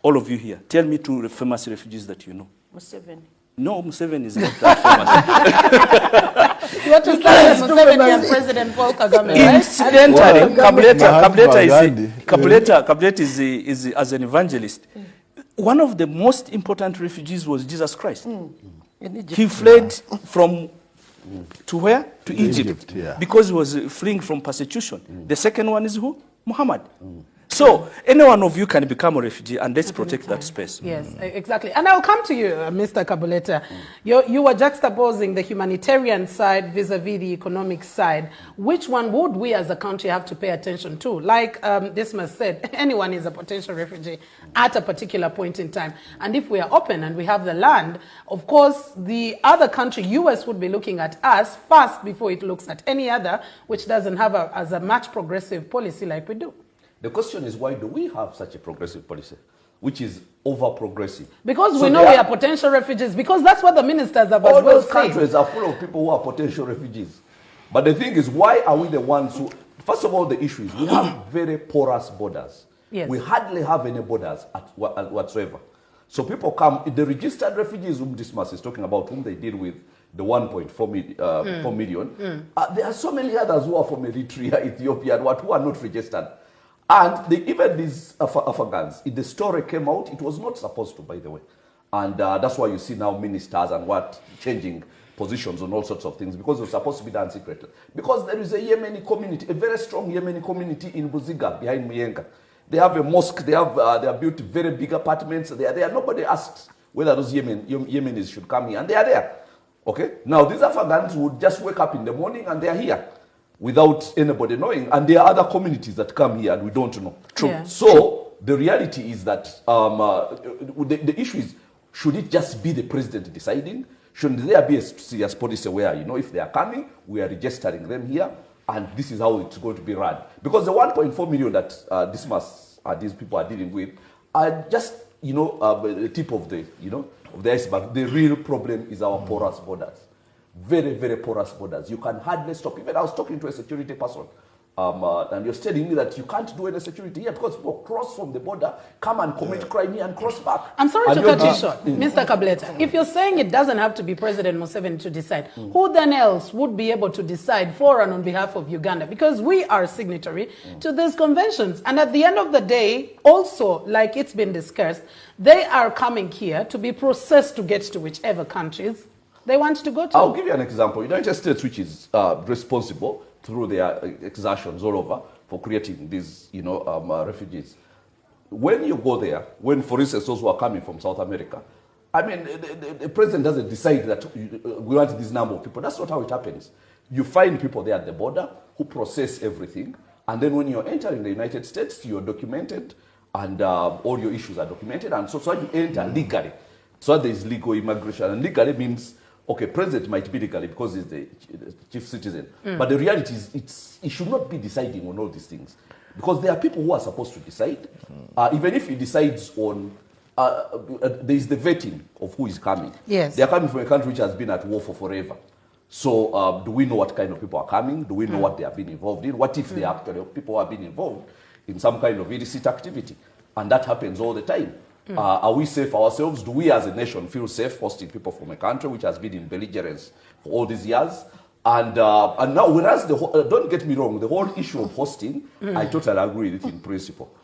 All of you here, tell me 2 famous refugees that you know. Museveni. No, Museveni is not that famous. You want to start with Museveni and President Paul Kagame, right? Incidentally, Kabuleta is as an evangelist. One of the most important refugees was Jesus Christ. He fled from to where? To Egypt. Yeah. Because he was fleeing from persecution. The second one is who? Muhammad. So any one of you can become a refugee, and let's protect that space. Yes, exactly. And I'll come to you, Mr. Kabuleta. You were juxtaposing the humanitarian side vis-a-vis the economic side. Which one would we as a country have to pay attention to? Like Dismas said, anyone is a potential refugee at a particular point in time. And if we are open and we have the land, of course, the other country, US, would be looking at us first before it looks at any other, which doesn't have as a much progressive policy like we do. The question is, why do we have such a progressive policy, which is over-progressive? Because so we know we are potential refugees, because that's what the ministers have as well said. All those countries are full of people who are potential refugees. But the thing is, why are we the ones who... First of all, the issue is we have very porous borders. Yes. We hardly have any borders whatsoever. So people come... The registered refugees whom Dismas is talking about, whom they deal with, the 1.4 million, there are so many others who are from Eritrea, Ethiopia, and who are not registered. And even these Afghans, if the story came out, it was not supposed to, by the way. And that's why you see now ministers and changing positions on all sorts of things, because it was supposed to be done secretly. Because there is a Yemeni community, a very strong Yemeni community in Buziga, behind Muyenga. They have a mosque, they have built very big apartments. They are there. Nobody asks whether those Yemenis should come here, and they are there. Okay? Now, these Afghans would just wake up in the morning and they are here, without anybody knowing. And there are other communities that come here and we don't know. True. Yeah. So the reality is that the issue is, should it just be the president deciding? Shouldn't there be a serious policy where, if they are coming, we are registering them here, and this is how it's going to be run? Because the 1.4 million that these people are dealing with are just, the tip of the iceberg. The real problem is our porous borders. Very, very porous borders. You can hardly stop. Even I was talking to a security person, and you're telling me that you can't do any security here because people cross from the border, come and commit crime here and cross back. I'm sorry to cut you short, Mr. Kabuleta. If you're saying it doesn't have to be President Museveni to decide, who then else would be able to decide for and on behalf of Uganda? Because we are signatory to these conventions. And at the end of the day, also, like it's been discussed, they are coming here to be processed to get to whichever countries they want to go to. I'll give you an example. United States, which is responsible through their exertions all over for creating these, refugees. When you go there, when, for instance, those who are coming from South America, the president doesn't decide that we want this number of people. That's not how it happens. You find people there at the border who process everything, and then when you're entering the United States, you're documented, and all your issues are documented, and so you enter legally. So there is legal immigration, and legally means, okay, president might be legally because he's the chief citizen. But the reality is it should not be deciding on all these things. Because there are people who are supposed to decide. Even if he decides on, there is the vetting of who is coming. Yes. They are coming from a country which has been at war for forever. So do we know what kind of people are coming? Do we know what they have been involved in? What if they are actually people who have been involved in some kind of illicit activity? And that happens all the time. Are we safe ourselves? Do we as a nation feel safe hosting people from a country which has been in belligerence for all these years? And now, whereas don't get me wrong, the whole issue of hosting, I totally agree with it in principle.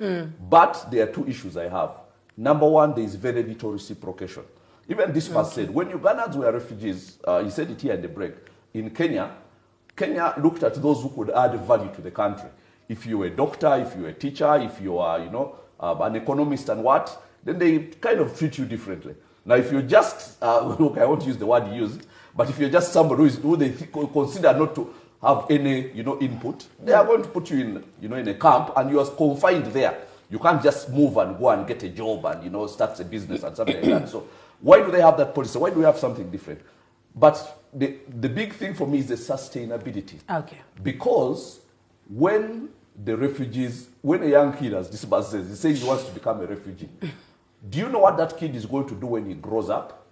But there are two issues I have. Number one, there is very little reciprocation. Even this man said, when Ugandans were refugees, he said it here in the break, in Kenya looked at those who could add value to the country. If you were a doctor, if you were a teacher, if you are, an economist and what, then they kind of treat you differently. Now, if you're just, look, I won't use the word used, but if you're just somebody who they consider not to have any, input, they are going to put you in, in a camp, and you are confined there. You can't just move and go and get a job and, you know, start a business and something like that. So why do they have that policy? Why do we have something different? But the big thing for me is the sustainability. Okay. Because when the refugees, when a young kid, as this man says, he says he wants to become a refugee, do you know what that kid is going to do when he grows up?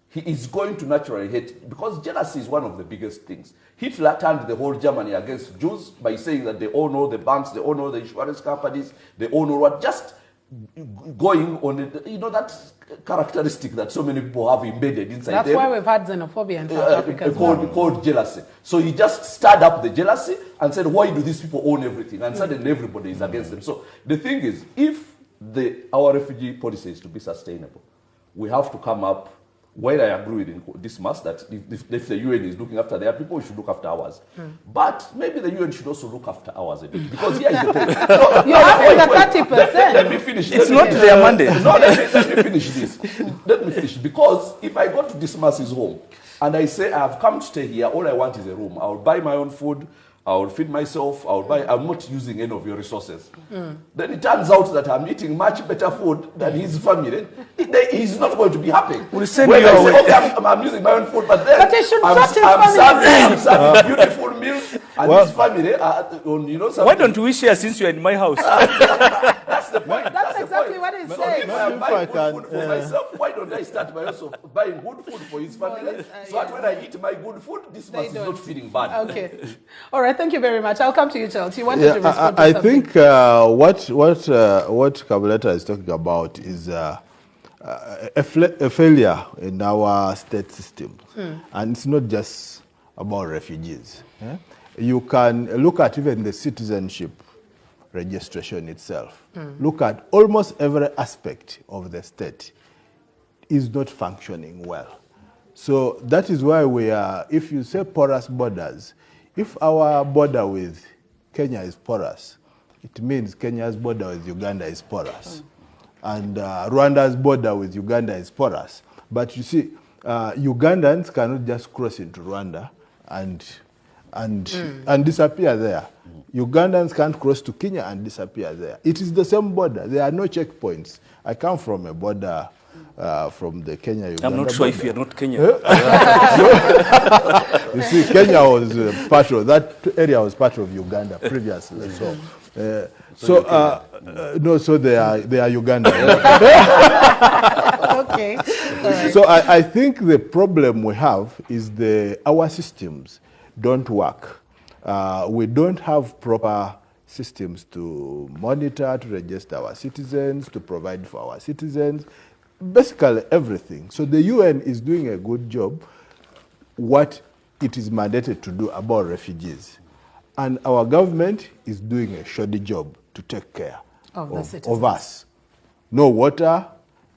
He is going to naturally hate, because jealousy is one of the biggest things. Hitler turned the whole Germany against Jews by saying that they all know the banks, they all know the insurance companies, they all know what, just going on, you know, that characteristic that so many people have embedded inside them. That's why we've had xenophobia in South Africa. Called jealousy. So he just stirred up the jealousy and said, why do these people own everything? And suddenly everybody is against them. So the thing is, if our refugee policy is to be sustainable, we have to come up, while I agree with this mass that if the UN is looking after their people, we should look after ours. But maybe the UN should also look after ours a bit. Because here is the thing. You're having the 30%. Let me finish. It's not their mandate. No, let me finish this. Let me finish. Because if I go to this mass's home and I say, I have come to stay here, all I want is a room. I will buy my own food. I will feed myself, I'm not using any of your resources. Then it turns out that I'm eating much better food than his family. He's not going to be happy. We'll send when you I away. say, okay, I'm using my own food, but then they should I'm serving beautiful meals, and his family you know, Why don't we share since you're in my house? That's the point. That's exactly what he's saying. If I'm buying good food for myself, why don't I start by also buying good food for his family? So that when I eat my good food, this man is not feeling bad. Okay. All right. Thank you very much. I'll come to you, Charles. You wanted to respond to I something. think what Kabuleta is talking about is a failure in our state system. And it's not just about refugees. You can look at even the citizenship registration itself. Look at almost every aspect of the state is not functioning well. So that is why we are, if you say porous borders, if our border with Kenya is porous, it means Kenya's border with Uganda is porous. And Rwanda's border with Uganda is porous. But you see, Ugandans cannot just cross into Rwanda and disappear there. Ugandans can't cross to Kenya and disappear there. It is the same border. There are no checkpoints. I come from a border from the Kenya-Uganda I'm not sure border. if you're not Kenyan. You see, Kenya was part of, that area was part of Uganda previously. So they are Ugandans. Okay. All right. So I think the problem we have is our systems don't work. We don't have proper systems to monitor, to register our citizens, to provide for our citizens, basically everything. So the UN is doing a good job what it is mandated to do about refugees. And our government is doing a shoddy job to take care of us. No water,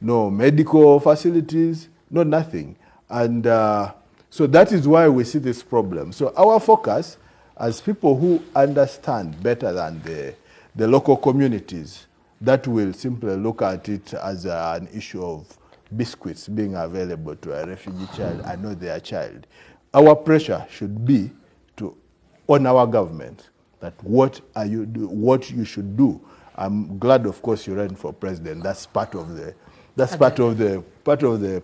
no medical facilities, no nothing. And so that is why we see this problem. So our focus as people who understand better than the local communities, that will simply look at it as an issue of biscuits being available to a refugee child and not their child. Our pressure should be on our government that what you should do. I'm glad, of course, you ran for president. That's part of the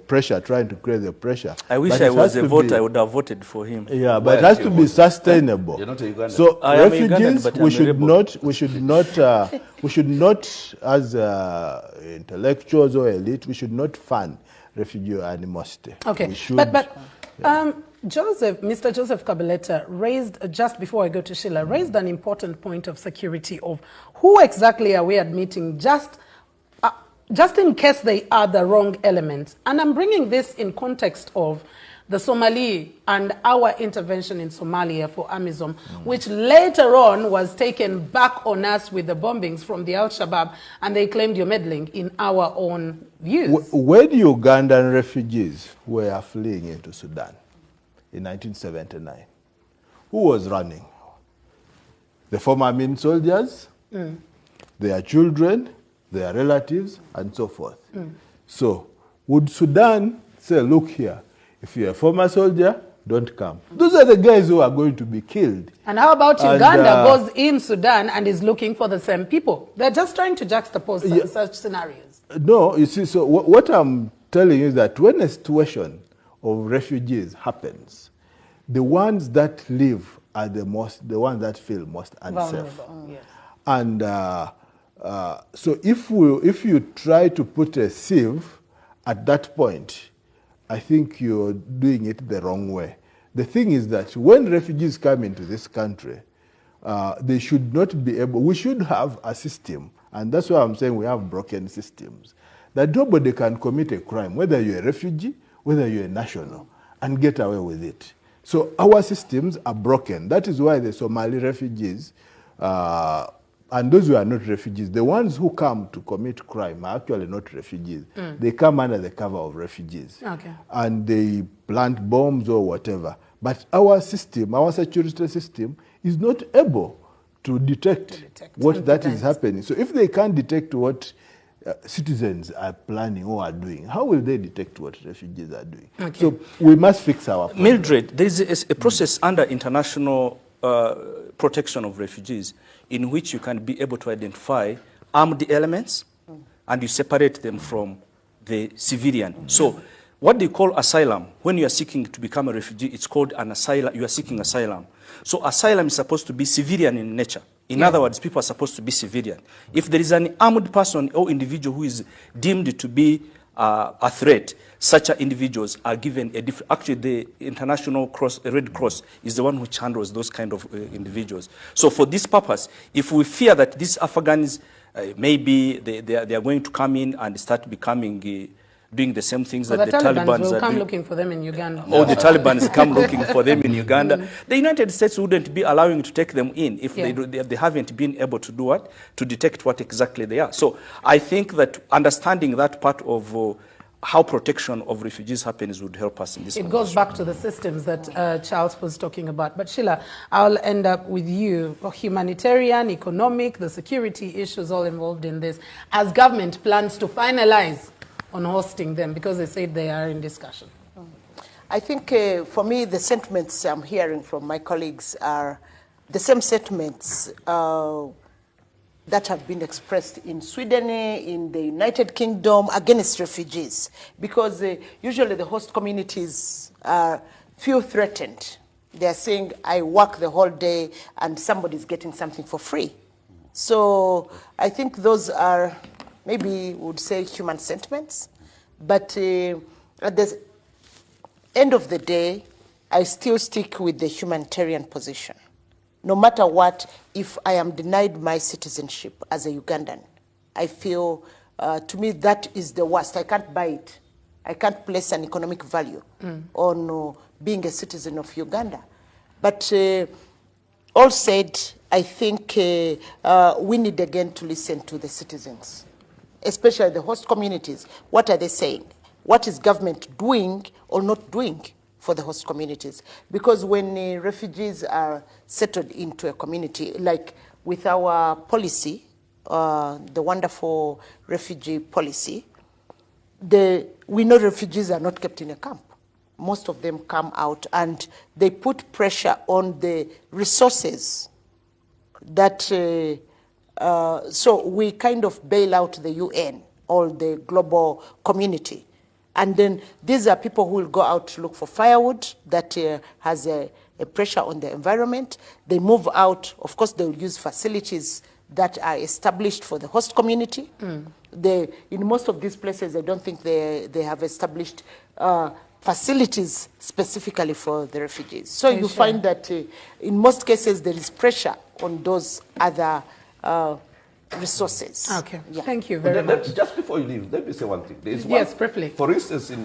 pressure, trying to create the pressure. I wish I was a voter. I would have voted for him. Yeah, but it has to be sustainable. You're not a Ugandan. So I am refugees, Ugandan, but we should not, as intellectuals or elite, we should not fund refugee animosity. Okay, We should, Mr. Joseph Kabuleta raised, just before I go to Sheila, raised an important point of security of who exactly are we admitting, just in case they are the wrong elements. And I'm bringing this in context of the Somali and our intervention in Somalia for AMISOM, which later on was taken back on us with the bombings from the Al-Shabaab, and they claimed you're meddling in our own views. When Ugandan refugees were fleeing into Sudan in 1979, who was running? The former Amin soldiers, their children, their relatives, and so forth. So would Sudan say, look here, if you're a former soldier, don't come. Those are the guys who are going to be killed. And how about Uganda goes in Sudan and is looking for the same people? They're just trying to juxtapose such scenarios. No, you see, so what I'm telling you is that when a situation of refugees happens, the ones that live are the ones that feel most unsafe. Vulnerable, yes. And so if you try to put a sieve at that point, I think you're doing it the wrong way. The thing is that when refugees come into this country, they should not be able, we should have a system, and that's why I'm saying we have broken systems, that nobody can commit a crime, whether you're a refugee, whether you're a national, and get away with it. So our systems are broken. That is why the Somali refugees, and those who are not refugees, the ones who come to commit crime are actually not refugees. They come under the cover of refugees. Okay. And they plant bombs or whatever. But our system, our security system, is not able to detect what that is happening. So if they can't detect what citizens are planning or are doing, how will they detect what refugees are doing? Okay. So we must fix our problem. Mildred, there is a process under international protection of refugees in which you can be able to identify armed elements and you separate them from the civilian. So what they call asylum, when you are seeking to become a refugee, it's called an asylum. You are seeking asylum. So asylum is supposed to be civilian in nature. In other words, people are supposed to be civilian. If there is an armed person or individual who is deemed to be a threat, such individuals are given a different. Actually, the International Red Cross is the one which handles those kind of individuals. So for this purpose, if we fear that these Afghans maybe they are going to come in and start becoming doing the same things that the Taliban will are come doing. Looking for them in Uganda. Or the Taliban come looking for them in Uganda. The United States wouldn't be allowing to take them in if they haven't been able to do what? To detect what exactly they are. So I think that understanding that part of how protection of refugees happens would help us in this. It goes back to the systems that Charles was talking about. But Sheila, I'll end up with you. Humanitarian, economic, the security issues all involved in this. As government plans to finalize on hosting them, because they said they are in discussion. I think for me, the sentiments I'm hearing from my colleagues are the same sentiments that have been expressed in Sweden, in the United Kingdom against refugees, because usually the host communities feel threatened. They're saying, I work the whole day and somebody's getting something for free. So I think those are, maybe would say, human sentiments. But at the end of the day, I still stick with the humanitarian position. No matter what, if I am denied my citizenship as a Ugandan, I feel, to me, that is the worst. I can't buy it. I can't place an economic value on being a citizen of Uganda. But all said, I think we need again to listen to the citizens, especially the host communities. What are they saying? What is government doing or not doing for the host communities? Because when refugees are settled into a community, like with our policy, the wonderful refugee policy, we know refugees are not kept in a camp. Most of them come out and they put pressure on the resources that, so we kind of bail out the UN or the global community. And then these are people who will go out to look for firewood that has a pressure on the environment. They move out. Of course, they will use facilities that are established for the host community. In most of these places, I don't think they have established facilities specifically for the refugees. So you find that in most cases, there is pressure on those other resources. Okay, thank you very much. Just before you leave, let me say one thing. There is yes, briefly. For instance, in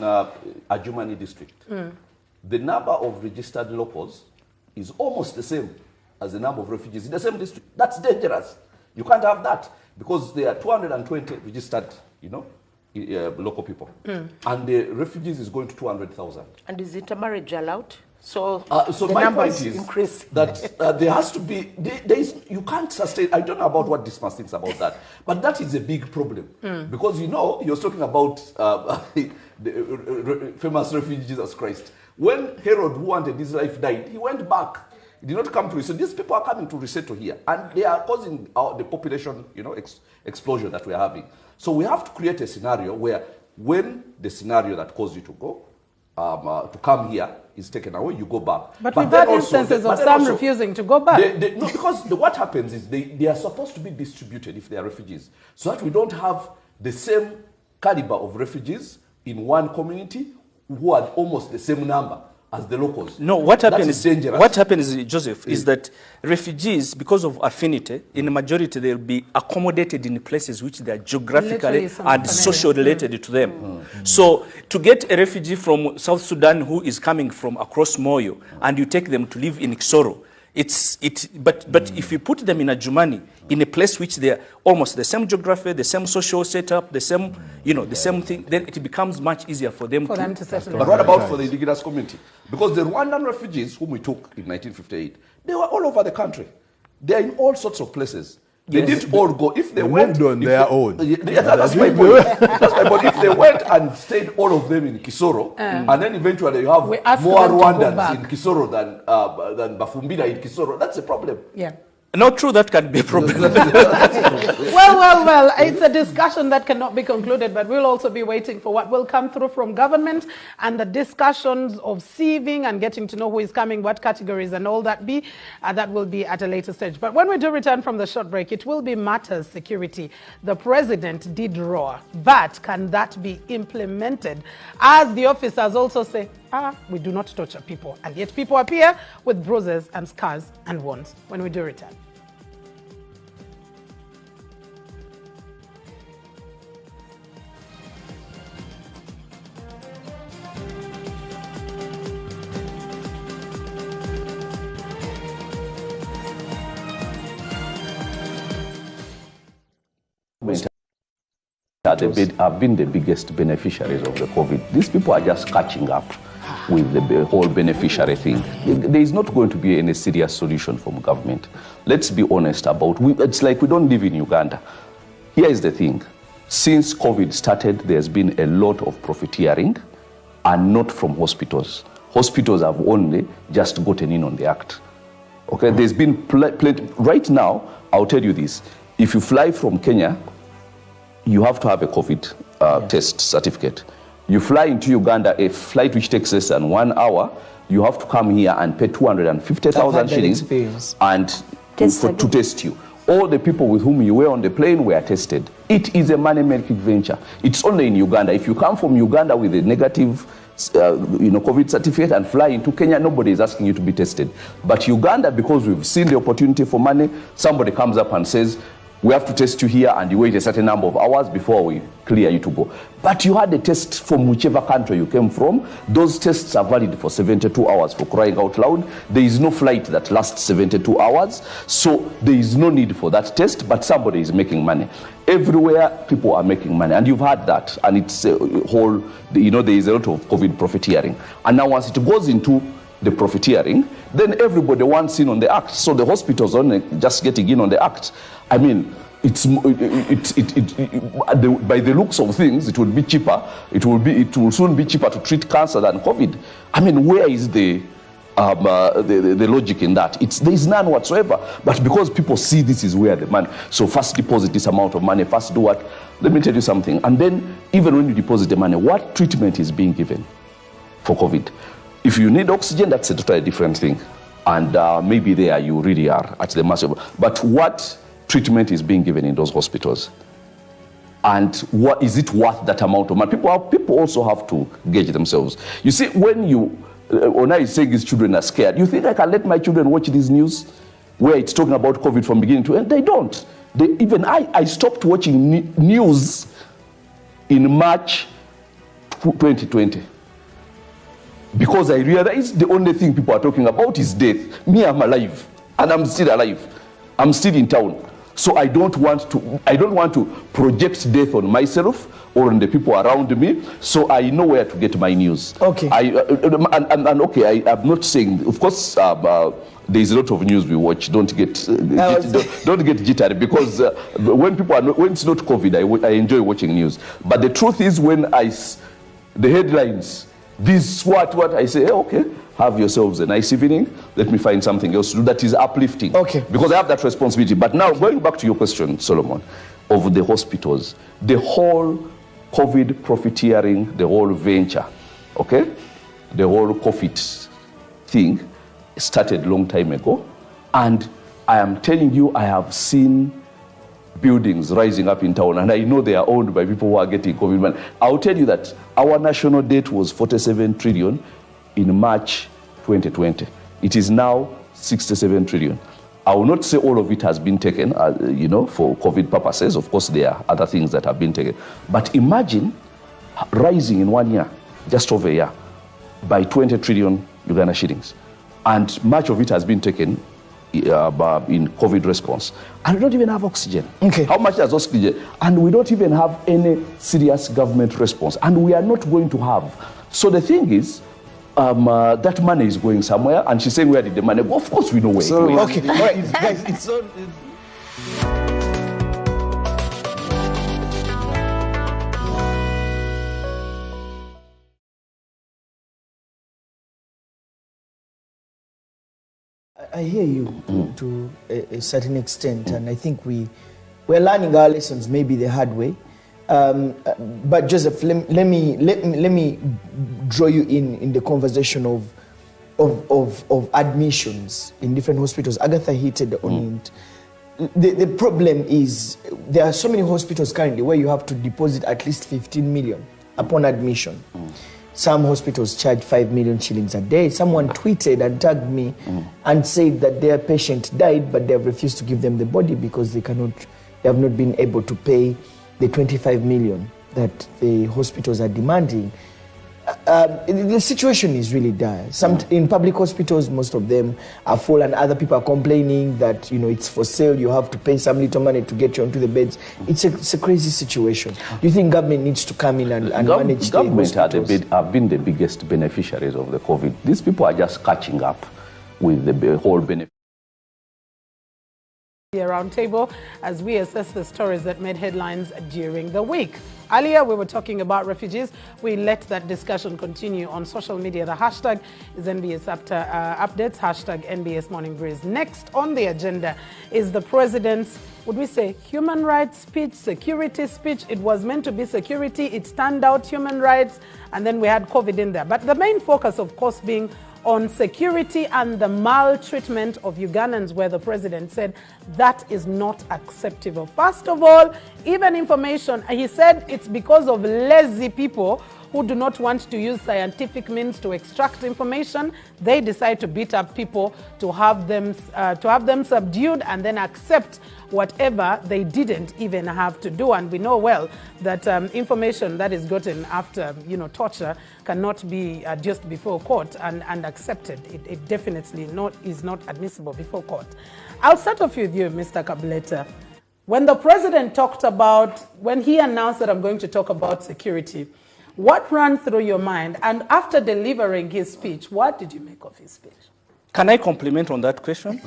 Ajumani district, the number of registered locals is almost the same as the number of refugees in the same district. That's dangerous. You can't have that because there are 220 registered, local people. And the refugees is going to 200,000. And is intermarriage allowed? So the my numbers point is increase. That there has to be, you can't sustain, I don't know about what Dismas thinks about that, but that is a big problem. Because you're talking about the famous refugee Jesus Christ. When Herod, who wanted his life, died, he went back. He did not come to resettle. These people are coming to resettle here, and they are causing the population, explosion that we are having. So we have to create a scenario where, when the scenario that caused you to go, to come here is taken away, you go back. But we've had instances of some refusing to go back. No, because what happens is they are supposed to be distributed if they are refugees, so that we don't have the same caliber of refugees in one community who are almost the same number as the locals. No, what happens is dangerous. What happens, Joseph, is that refugees, because of affinity, in the majority they'll be accommodated in places which they are geographically and socially related to them. So to get a refugee from South Sudan who is coming from across Moyo and you take them to live in Kisoro, but if you put them in Adjumani, in a place which they are almost the same geography, the same social setup, the same, the same thing, then it becomes much easier for them to settle. But what about for the indigenous community? Because the Rwandan refugees whom we took in 1958, they were all over the country. They are in all sorts of places. They didn't all go. If they went on their own. That's my point. That's my point. If they went and stayed, all of them in Kisoro, and then eventually you have more Rwandans in Kisoro than Bafumbira in Kisoro, that's a problem. Yeah. Not true, that can be a problem. Well, it's a discussion that cannot be concluded, but we'll also be waiting for what will come through from government and the discussions of sieving and getting to know who is coming, what categories and all that be. That will be at a later stage. But when we do return from the short break, it will be matters security. The president did roar, but can that be implemented? As the officers also say, we do not torture people, and yet people appear with bruises and scars and wounds. When we do return. Have been the biggest beneficiaries of the COVID. These people are just catching up with the whole beneficiary thing. There is not going to be any serious solution from government. Let's be honest about it. It's like we don't live in Uganda. Here is the thing. Since COVID started, there's been a lot of profiteering, and not from hospitals. Hospitals have only just gotten in on the act. Okay, there's been right now, I'll tell you this. If you fly from Kenya, you have to have a COVID test certificate. You fly into Uganda, a flight which takes less than 1 hour, you have to come here and pay 250,000 shillings and to test you. All the people with whom you were on the plane were tested. It is a money-making venture. It's only in Uganda. If you come from Uganda with a negative COVID certificate and fly into Kenya, nobody is asking you to be tested. But Uganda, because we've seen the opportunity for money, somebody comes up and says, we have to test you here, and you wait a certain number of hours before we clear you to go. But you had a test from whichever country you came from. Those tests are valid for 72 hours, for crying out loud. There is no flight that lasts 72 hours, so there is no need for that test, but somebody is making money. Everywhere, people are making money, and you've had that, and it's a whole, there is a lot of COVID profiteering. And now once it goes into the profiteering, then everybody wants in on the act. So the hospitals are just getting in on the act. I mean, by the looks of things, it would be cheaper. It will soon be cheaper to treat cancer than COVID. I mean, where is the logic in that? There is none whatsoever. But because people see this is where the money, so first deposit this amount of money, first do what? Let me tell you something. And then even when you deposit the money, what treatment is being given for COVID? If you need oxygen, that's a totally different thing. And maybe there you really are at the massive. But what treatment is being given in those hospitals? And what is it worth that amount of money? People also have to gauge themselves. You see, when Ona is saying his children are scared, you think I can let my children watch this news where it's talking about COVID from beginning to end? They don't. I stopped watching news in March 2020. Because I realized the only thing people are talking about is death. Me, I'm alive, and I'm still alive. I'm still in town. So I don't want to project death on myself or on the people around me. So I know where to get my news. Okay. I'm not saying, of course, there is a lot of news we watch. Don't get jittery, because when it's not COVID, I enjoy watching news. But the truth is, when the headlines This what I say, okay, have yourselves a nice evening. Let me find something else to do that is uplifting. Okay. Because I have that responsibility. But now, going back to your question, Solomon, of the hospitals, the whole COVID profiteering, the whole venture, okay, the whole COVID thing started a long time ago. And I am telling you, I have seen buildings rising up in town, and I know they are owned by people who are getting COVID money. I'll tell you that our national debt was 47 trillion in March 2020. It is now 67 trillion. I will not say all of it has been taken, for COVID purposes. Of course, there are other things that have been taken. But imagine rising in 1 year, just over a year, by 20 trillion Uganda shillings. And much of it has been taken in COVID response. And we don't even have oxygen. Okay. How much is oxygen? And we don't even have any serious government response. And we are not going to have. So the thing is, that money is going somewhere, and she's saying, where did the money go? Of course we know where it went. Okay, all right, guys, it's so... I hear you to a certain extent, and I think we're learning our lessons maybe the hard way. But Joseph, let me draw you in the conversation of admissions in different hospitals. Agatha hit on it. The problem is there are so many hospitals currently where you have to deposit at least 15 million upon admission. Some hospitals charge 5 million shillings a day. Someone tweeted and tagged me and said that their patient died, but they have refused to give them the body because they have not been able to pay the 25 million that the hospitals are demanding. The situation is really dire. In public hospitals, most of them are full, and other people are complaining that it's for sale. You have to pay some little money to get you onto the beds. It's a crazy situation. Do you think government needs to come in and manage the hospitals? Government have been the biggest beneficiaries of the COVID. These people are just catching up with the whole benefit. Roundtable as we assess the stories that made headlines during the week. Earlier, we were talking about refugees. We let that discussion continue on social media. The hashtag is NBS updates, hashtag NBS Morning Breeze. Next on the agenda is the president's, would we say, human rights speech, security speech. It was meant to be security. It turned out human rights, and then we had COVID in there. But the main focus, of course, being on security and the maltreatment of Ugandans, where the president said that is not acceptable. First of all, even information, he said it's because of lazy people who do not want to use scientific means to extract information. They decide to beat up people to have them subdued and then accept whatever they didn't even have to do. And we know well that information that is gotten after torture cannot be just before court and accepted. It definitely is not admissible before court. I'll start off with you, Mr. Kabuleta. When the president when he announced that I'm going to talk about security, what ran through your mind? And after delivering his speech, what did you make of his speech? Can I compliment on that question?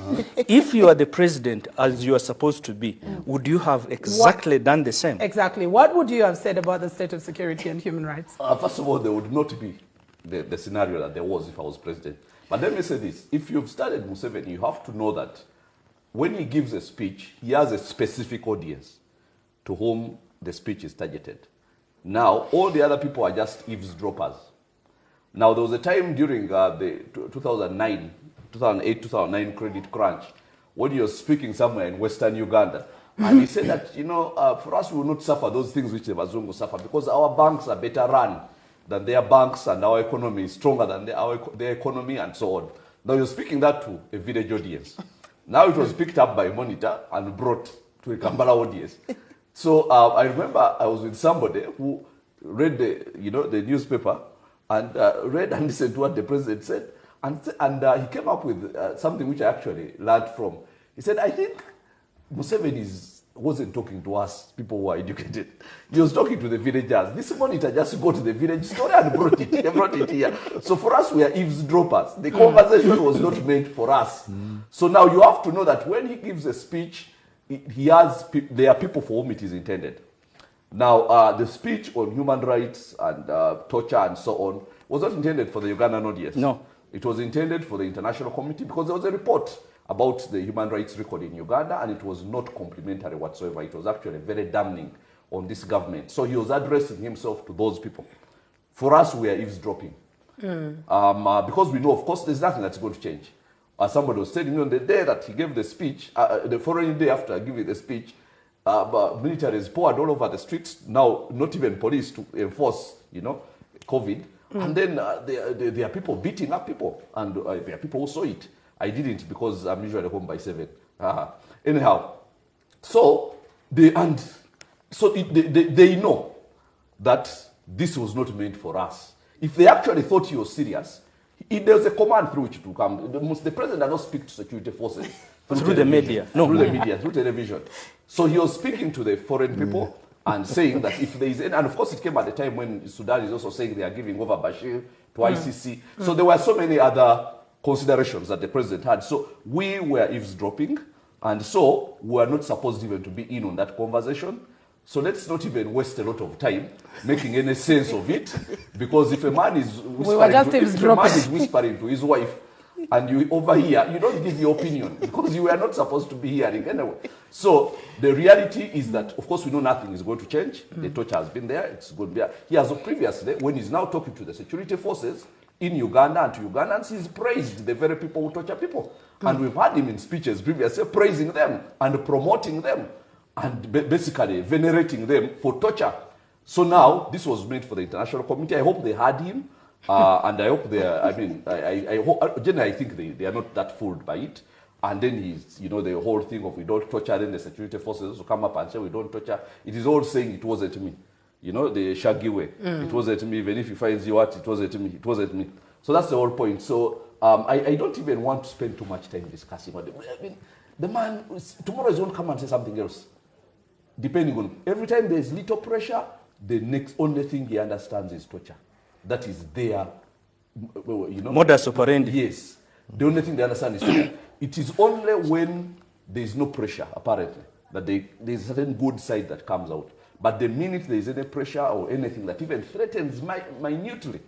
If you are the president, as you are supposed to be, would you have exactly done the same? Exactly. What would you have said about the state of security and human rights? First of all, there would not be the scenario that there was if I was president. But let me say this. If you've studied Museveni, you have to know that when he gives a speech, he has a specific audience to whom the speech is targeted. Now, all the other people are just eavesdroppers. Now, there was a time during the 2008-2009 credit crunch when he was speaking somewhere in Western Uganda. And he said that, for us, we will not suffer those things which the Bazungu suffer because our banks are better run than their banks and our economy is stronger than their economy and so on. Now, you're speaking that to a village audience. Now, it was picked up by a monitor and brought to a Kampala audience. So I remember I was with somebody who read the newspaper and read and listened to what the president said. And he came up with something which I actually learned from. He said, I think Museveni wasn't talking to us, people who are educated. He was talking to the villagers. This monitor just go to the village story and brought it here. So for us, we are eavesdroppers. The conversation was not meant for us. So now you have to know that when he gives a speech, there are people for whom it is intended. Now, the speech on human rights and torture and so on was not intended for the Ugandan audience. No. It was intended for the international community because there was a report about the human rights record in Uganda, and it was not complimentary whatsoever. It was actually very damning on this government. So he was addressing himself to those people. For us, we are eavesdropping. Because we know, of course, there's nothing that's going to change. As somebody was telling me on the day that he gave the speech, the following day after giving the speech, military is poured all over the streets. Now, not even police to enforce, COVID. And then there are people beating up people, and there are people who saw it. I didn't because I'm usually home by 7. Anyhow, so they know that this was not meant for us. If they actually thought he was serious, there was a command through which to come. The president does not speak to security forces through the media. No, through the media, through television. So he was speaking to the foreign people and saying that if there is any, and of course it came at the time when Sudan is also saying they are giving over Bashir to ICC. So there were so many other considerations that the president had. So we were eavesdropping, and so we were not supposed even to be in on that conversation. So let's not even waste a lot of time making any sense of it, because if a man is whispering to his wife and you overhear, you don't give your opinion because you were not supposed to be hearing anyway. So the reality is that, of course, we know nothing is going to change. The torture has been there. It's going to be there. He has previously, when he's now talking to the security forces in Uganda and to Ugandans, he's praised the very people who torture people. And we've had him in speeches previously praising them and promoting them and basically venerating them for torture. So now, this was made for the international community. I hope they had him. And I hope they are, I hope, generally I think they are not that fooled by it. And then he's, the whole thing of we don't torture, then the security forces also come up and say we don't torture. It is all saying it wasn't me. The shaggy way. It wasn't me. Even if he finds you out, it wasn't me. It wasn't me. So that's the whole point. So I don't even want to spend too much time discussing about it. The man, tomorrow is going to come and say something else. Depending on, every time there's little pressure, the next only thing he understands is torture. That is their, modus operandi. Yes. The only thing they understand is torture. It is only when there is no pressure, apparently, that there's a certain good side that comes out. But the minute there is any pressure or anything that even threatens minutely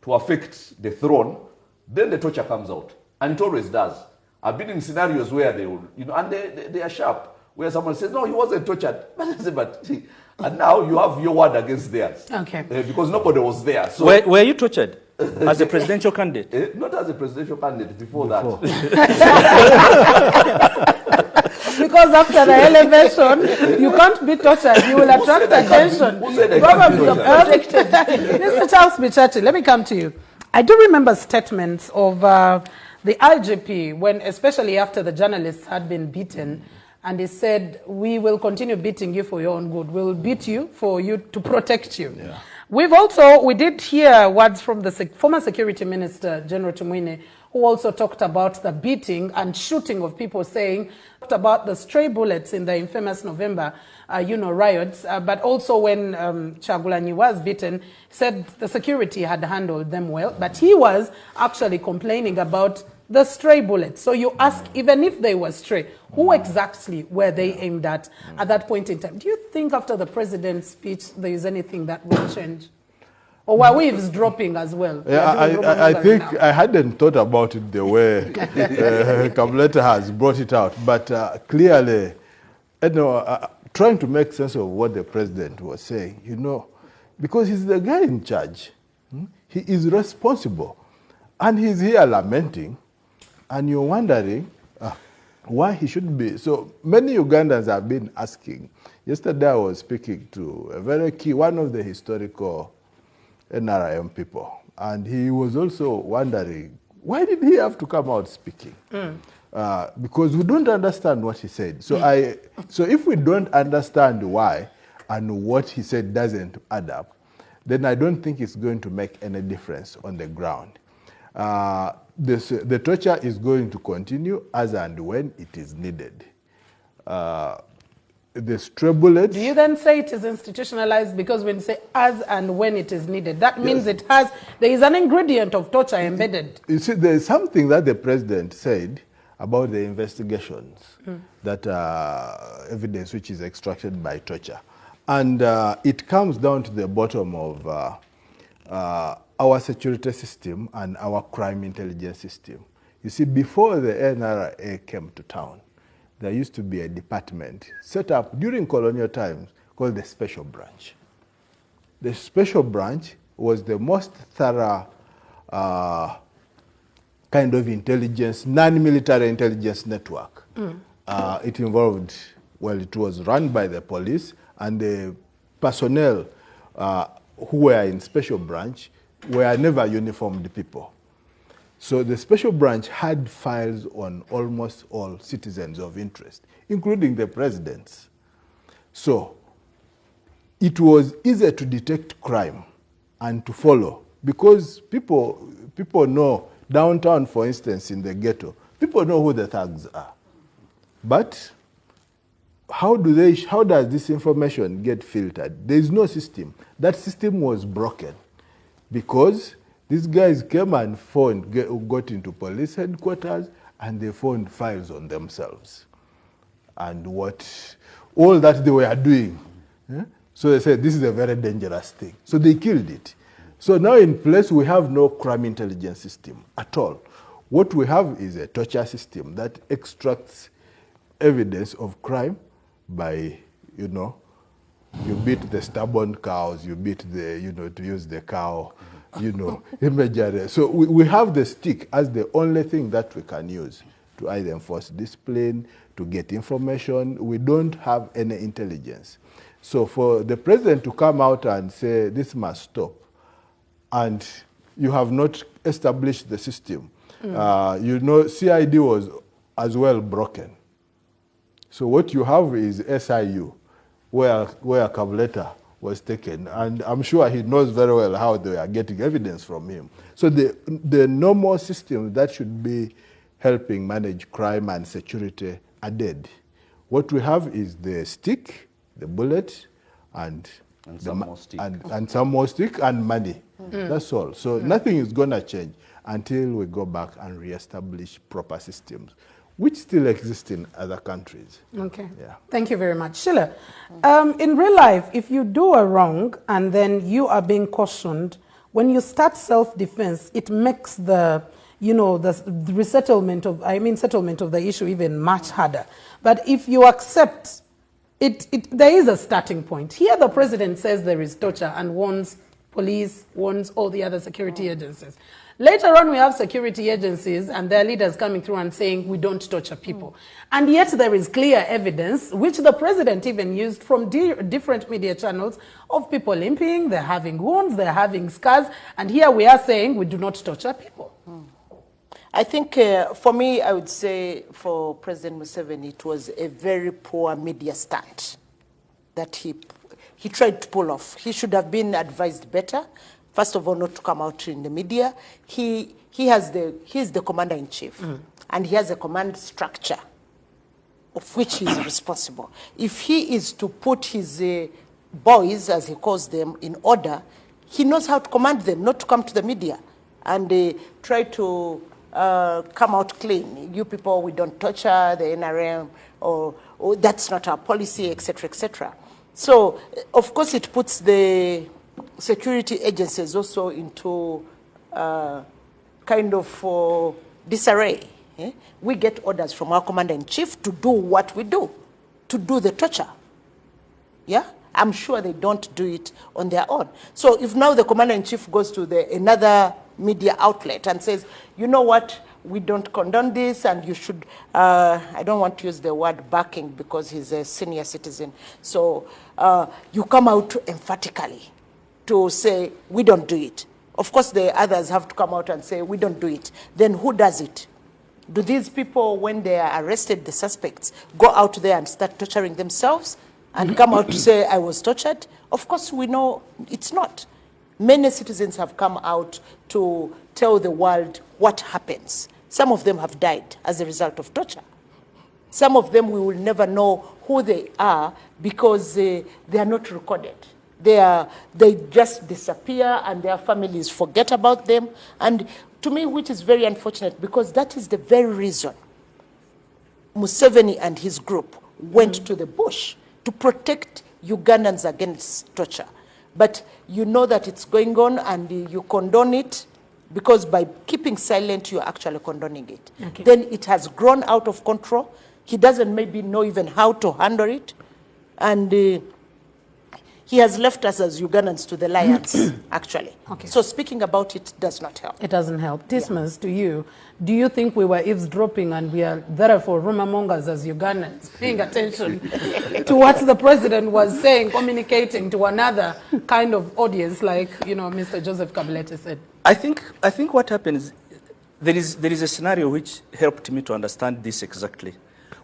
to affect the throne, then the torture comes out. And it always does. I've been in scenarios where they will, and they are sharp, where someone says, no, he wasn't tortured. And now you have your word against theirs. Okay. Because nobody was there. So were you tortured as a presidential candidate? Not as a presidential candidate, before that. Because after the elevation, you can't be tortured. You will attract attention. Probably protected. Mr. Charles Bichachi, let me come to you. I do remember statements of the IGP, when, especially after the journalists had been beaten, and he said, we will continue beating you for your own good. We'll beat you for you to protect you. Yeah. We did hear words from the former Security Minister, General Tumwine, who also talked about the beating and shooting of people, talked about the stray bullets in the infamous November, riots, but also when Kyagulanyi was beaten, said the security had handled them well, but he was actually complaining about the stray bullets. So you ask, even if they were stray, who exactly were they aimed at that point in time? Do you think after the president's speech there is anything that will change? Or were we eavesdropping as well? Yeah, I think I hadn't thought about it the way Kabuleta has brought it out. But clearly, trying to make sense of what the president was saying, because he's the guy in charge. He is responsible. And he's here lamenting. And you're wondering why he should be. So many Ugandans have been asking. Yesterday I was speaking to a very key, one of the historical NRM people. And he was also wondering, why did he have to come out speaking? Because we don't understand what he said. So if we don't understand why and what he said doesn't add up, then I don't think it's going to make any difference on the ground. The torture is going to continue as and when it is needed. The stray bullets. Do you then say it is institutionalized? Because when you say as and when it is needed, that means there is an ingredient of torture embedded. You see, there is something that the president said about the investigations that evidence which is extracted by torture. And it comes down to the bottom of our security system and our crime intelligence system. You see, before the NRA came to town, there used to be a department set up during colonial times called the Special Branch. The Special Branch was the most thorough kind of intelligence, non-military intelligence network. It involved, well, it was run by the police, and the personnel who were in Special Branch were never uniformed people. So the Special Branch had files on almost all citizens of interest, including the presidents. So it was easier to detect crime and to follow, because people know, downtown, for instance, in the ghetto, people know who the thugs are. But how does this information get filtered? There is no system. That system was broken because these guys came and got into police headquarters, and they found files on themselves and all that they were doing. So they said, this is a very dangerous thing. So they killed it. So now in place, we have no crime intelligence system at all. What we have is a torture system that extracts evidence of crime by, you beat the stubborn cows, you beat the, to use the cow, imagery. So we have the stick as the only thing that we can use to either enforce discipline, to get information. We don't have any intelligence. So for the president to come out and say, this must stop, and you have not established the system, CID was as well broken. So what you have is SIU, where Kabuleta was taken, and I'm sure he knows very well how they are getting evidence from him. So the normal system that should be helping manage crime and security are dead. What we have is the stick, the bullet, and some more stick and money. That's all. So nothing is going to change until we go back and reestablish proper systems, which still exist in other countries. Okay. Yeah. Thank you very much. Sheila, in real life, if you do a wrong and then you are being cautioned, when you start self-defense, it makes the settlement of the issue even much harder. But if you accept there is a starting point. Here the president says there is torture and warns police, warns all the other security agencies. Later on, we have security agencies and their leaders coming through and saying, we don't torture people. And yet there is clear evidence, which the president even used from different media channels, of people limping, they're having wounds, they're having scars, and here we are saying we do not torture people. I think for me, I would say for President Museveni, it was a very poor media stunt that he tried to pull off. He should have been advised better. First of all, not to come out in the media. He's the commander-in-chief, and he has a command structure of which he is responsible. If he is to put his boys, as he calls them, in order, he knows how to command them, not to come to the media and try to come out clean. You people, we don't torture the NRM, or that's not our policy, etc., etc. So, of course, it puts the security agencies also into kind of disarray. We get orders from our commander-in-chief to do what we do, to do the torture. Yeah? I'm sure they don't do it on their own. So if now the commander-in-chief goes to another media outlet and says, you know what, we don't condone this, and you should, I don't want to use the word backing because he's a senior citizen. So you come out emphatically to say, we don't do it. Of course, the others have to come out and say, we don't do it. Then who does it? Do these people, when they are arrested, the suspects, go out there and start torturing themselves and come out to say, I was tortured? Of course, we know it's not. Many citizens have come out to tell the world what happens. Some of them have died as a result of torture. Some of them we will never know who they are because they are not recorded. They just disappear and their families forget about them. And to me, which is very unfortunate, because that is the very reason Museveni and his group went to the bush to protect Ugandans against torture. but you know that it's going on and you condone it, because by keeping silent, you're actually condoning it. Okay. Then it has grown out of control. He doesn't maybe know even how to handle it. And he has left us as Ugandans to the lions, actually. Okay. So speaking about it does not help. It doesn't help. Dismas, to you, do you think we were eavesdropping and we are therefore rumor mongers as Ugandans, paying attention to what the president was saying, communicating to another kind of audience, like, you know, Mr. Joseph Kabuleta said? I think what happens, there is a scenario which helped me to understand this exactly.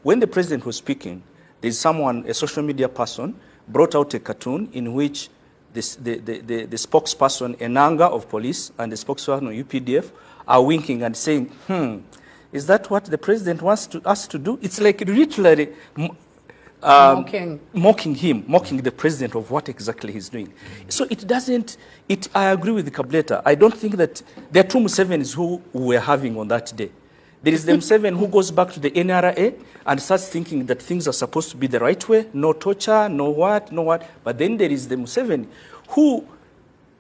When the president was speaking, there's someone, a social media person, brought out a cartoon in which the spokesperson, Enanga of police, and the spokesperson of UPDF are winking and saying, is that what the president wants us to do? It's like literally mocking him, mocking the president of what exactly he's doing. So it doesn't, I agree with the Kabuleta. I don't think that there are two Musevens who we're having on that day. There is the Museveni who goes back to the NRA and starts thinking that things are supposed to be the right way, no torture, no what. But then there is the Museveni who,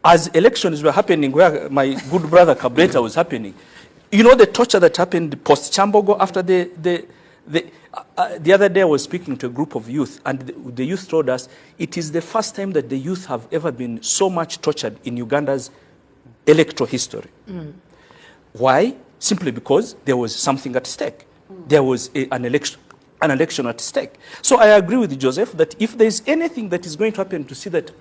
as elections were happening, where my good brother Kabuleta was happening, you know the torture that happened post-Chambogo after the other day I was speaking to a group of youth, and the youth told us it is the first time that the youth have ever been so much tortured in Uganda's electoral history. Why? Simply because there was something at stake. There was an election at stake. So I agree with Joseph that if there is anything that is going to happen to see that,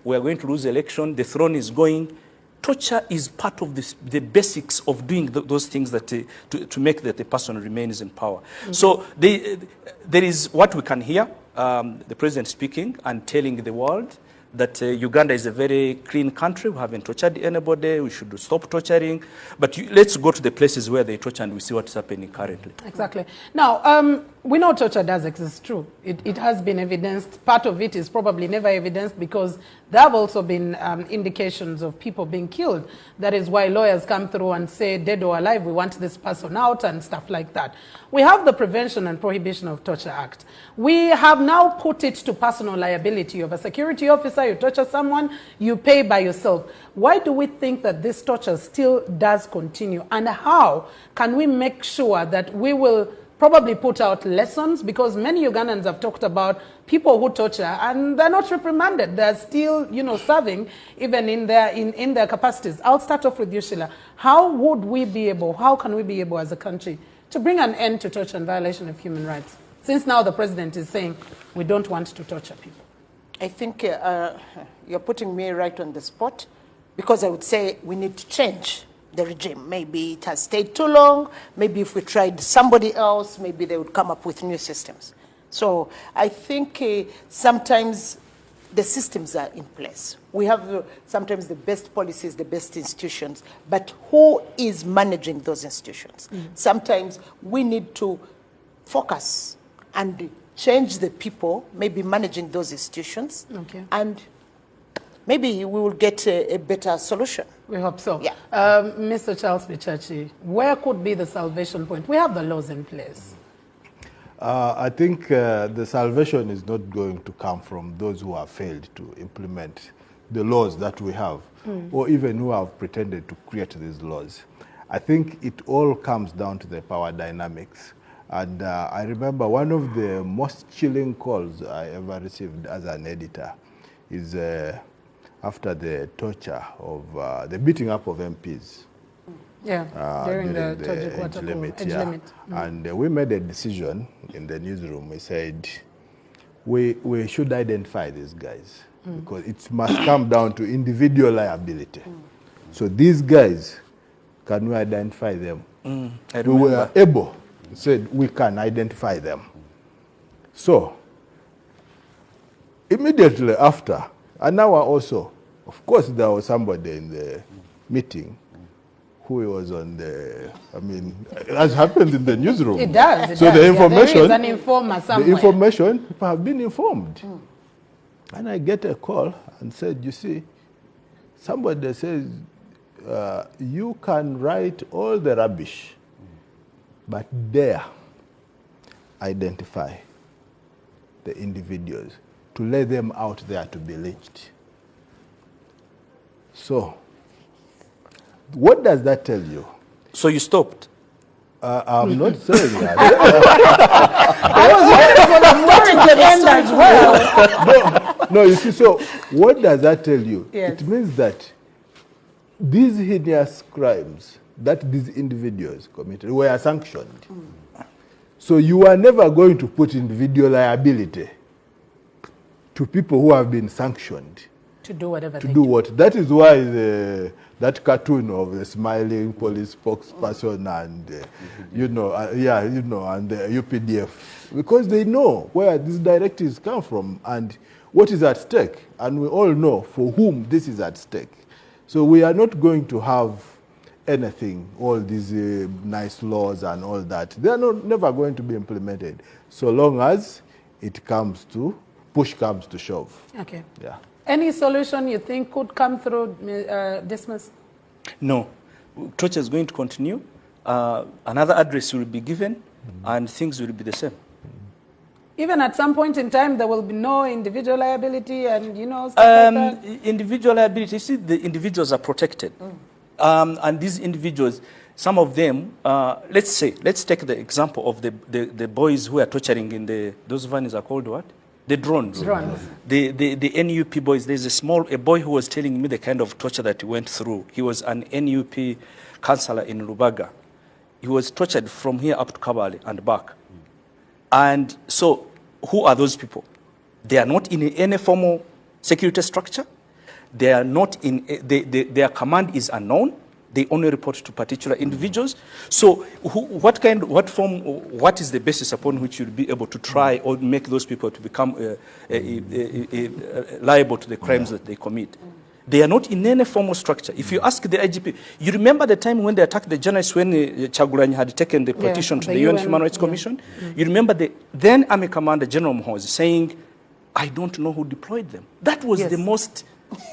we are going to lose the election, the throne is going, torture is part of the basics of doing those things that to make that the person remains in power. So there is what we can hear, the president speaking and telling the world that Uganda is a very clean country. We haven't tortured anybody. We should stop torturing. But let's go to the places where they torture and we see what's happening currently. Exactly. Now, we know torture does exist, true. It has been evidenced. Part of it is probably never evidenced because there have also been indications of people being killed. That is why lawyers come through and say, dead or alive, we want this person out and stuff like that. We have the Prevention and Prohibition of Torture Act. We have now put it to personal liability of a security officer. You torture someone, you pay by yourself. Why do we think that this torture still does continue? And how can we make sure that we will probably put out lessons? Because many Ugandans have talked about people who torture and they're not reprimanded. They're still, serving even in their capacities. I'll start off with you, Sheila. How can we be able as a country to bring an end to torture and violation of human rights? Since now the president is saying we don't want to torture people. I think you're putting me right on the spot, because I would say we need to change the regime. Maybe it has stayed too long. Maybe if we tried somebody else, maybe they would come up with new systems. So I think sometimes the systems are in place. We have sometimes the best policies, the best institutions, but who is managing those institutions? Sometimes we need to focus and change the people, maybe managing those institutions, and maybe we will get a better solution. We hope so. Yeah. Mr. Charles Bichachi, where could be the salvation point? We have the laws in place. I think the salvation is not going to come from those who have failed to implement the laws that we have, or even who have pretended to create these laws. I think it all comes down to the power dynamics. And I remember one of the most chilling calls I ever received as an editor is after the torture of the beating up of MPs. During the age limit. And we made a decision in the newsroom. We said we should identify these guys because it must come down to individual liability. So these guys, can we identify them? We were able. Said we can identify them. So immediately after, an hour also, of course there was somebody in the meeting who was on the, as happened in the newsroom. It does. So the information, there is an informer somewhere. The information, people have been informed. And I get a call and said, you see, somebody says, you can write all the rubbish, but dare identify the individuals to lay them out there to be lynched. So, what does that tell you? So you stopped? I'm not saying that. I was waiting for the story to end as well. No, you see, so what does that tell you? Yes. It means that these heinous crimes that these individuals committed were sanctioned. So you are never going to put individual liability to people who have been sanctioned. To do whatever To they do do. what? That is why that cartoon of the smiling police spokesperson and, and the UPDF, because they know where these directives come from and what is at stake. And we all know for whom this is at stake. So we are not going to have anything, all these nice laws and all that. They are never going to be implemented so long as push comes to shove. Okay. Yeah. Any solution you think could come through Dismas? No. Torture is going to continue. Another address will be given, and things will be the same. Even at some point in time, there will be no individual liability and, stuff like that? Individual liability, you see, the individuals are protected. And these individuals, some of them, let's take the example of the boys who are torturing in those vans are called what? The drones. The NUP boys. There's a boy who was telling me the kind of torture that he went through. He was an NUP councillor in Lubaga. He was tortured from here up to Kabale and back. And so, who are those people? They are not in any formal security structure. They are not in, their command is unknown. They only report to particular individuals. So what is the basis upon which you'll be able to try or make those people to become liable to the crimes that they commit? They are not in any formal structure. If you ask the IGP, you remember the time when they attacked the journalists when Chagulanyi had taken the petition to the UN Human Rights Commission? You remember the then Army Commander General Muhoozi saying, I don't know who deployed them. That was the most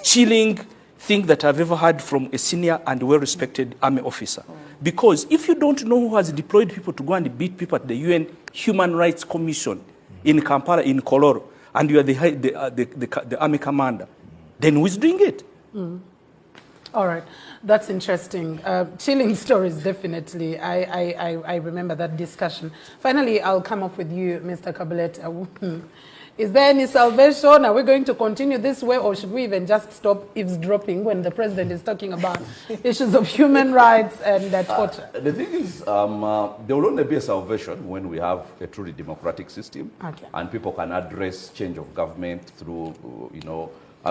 chilling thing that I've ever heard from a senior and well-respected army officer. Because if you don't know who has deployed people to go and beat people at the UN Human Rights Commission in Kampala, in Koloro, and you are the army commander, then who is doing it? All right. That's interesting. Chilling stories, definitely. I remember that discussion. Finally, I'll come up with you, Mr. Kabuleta. Is there any salvation? Are we going to continue this way, or should we even just stop eavesdropping when the president is talking about issues of human rights and torture? The thing is, there will only be a salvation when we have a truly democratic system, and people can address change of government through,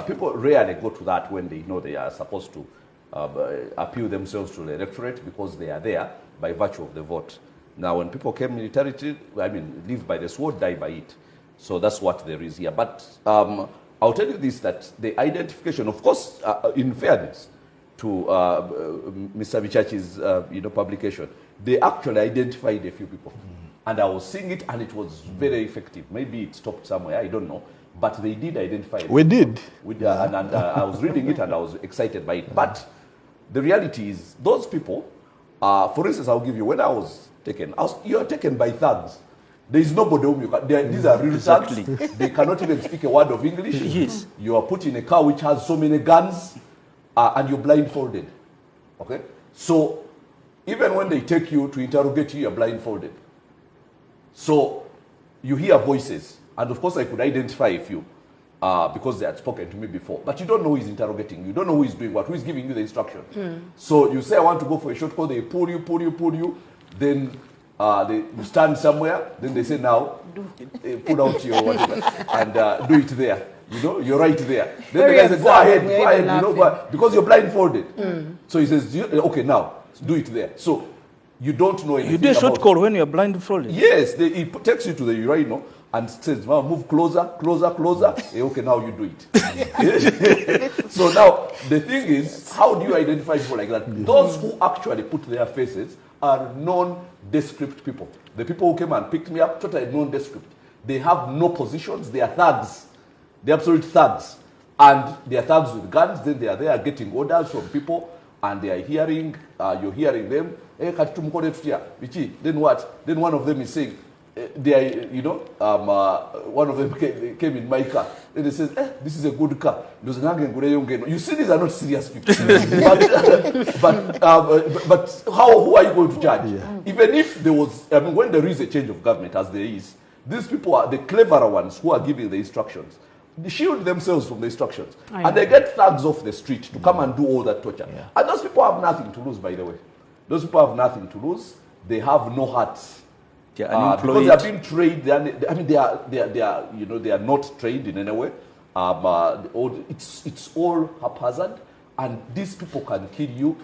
people rarely go to that when they know they are supposed to appeal themselves to the electorate because they are there by virtue of the vote. Now, when people came militarily, live by the sword, die by it. So that's what there is here. But I'll tell you this, that the identification, of course, in fairness to Mr. Bichachi's publication, they actually identified a few people. And I was seeing it, and it was very effective. Maybe it stopped somewhere, I don't know. But they did identify it. We did. And I was reading it, and I was excited by it. But the reality is, those people, for instance, I'll give you, when I was taken, you are taken by thugs. There is nobody whom you can. These are real thugs. They cannot even speak a word of English. Yes. You are put in a car which has so many guns, and you're blindfolded. Okay? So, even when they take you to interrogate you, you're blindfolded. So, you hear voices. And of course, I could identify a few because they had spoken to me before. But you don't know who is interrogating you. You don't know who is doing what, who is giving you the instruction. So, you say, I want to go for a short call. They pull you. Then you stand somewhere, then they say, now, put out your whatever, and do it there. You're right there. Then the guy says, go ahead, because you're blindfolded. So he says, okay, now, do it there. So you don't know anything. You do a short call when you're blindfolded? Yes, he takes you to the urinal and says, well, move closer. Okay, now you do it. So now, the thing is, how do you identify people like that? Those who actually put their faces are nondescript people. The people who came and picked me up, totally nondescript. They have no positions. They are thugs. They're absolute thugs. And they are thugs with guns. Then they are there getting orders from people, and they are hearing, you're hearing them. Then what? Then one of them is saying, one of them came in my car and they says, this is a good car. You see, these are not serious people. but who are you going to judge? Yeah. Even if there was, when there is a change of government, as there is, these people are the cleverer ones who are giving the instructions. They shield themselves from the instructions. And they get thugs off the street to come and do all that torture. Yeah. And those people have nothing to lose, by the way. Those people have nothing to lose. They have no hearts. Because they are being trained. They are not trained in any way. It's all haphazard, and these people can kill you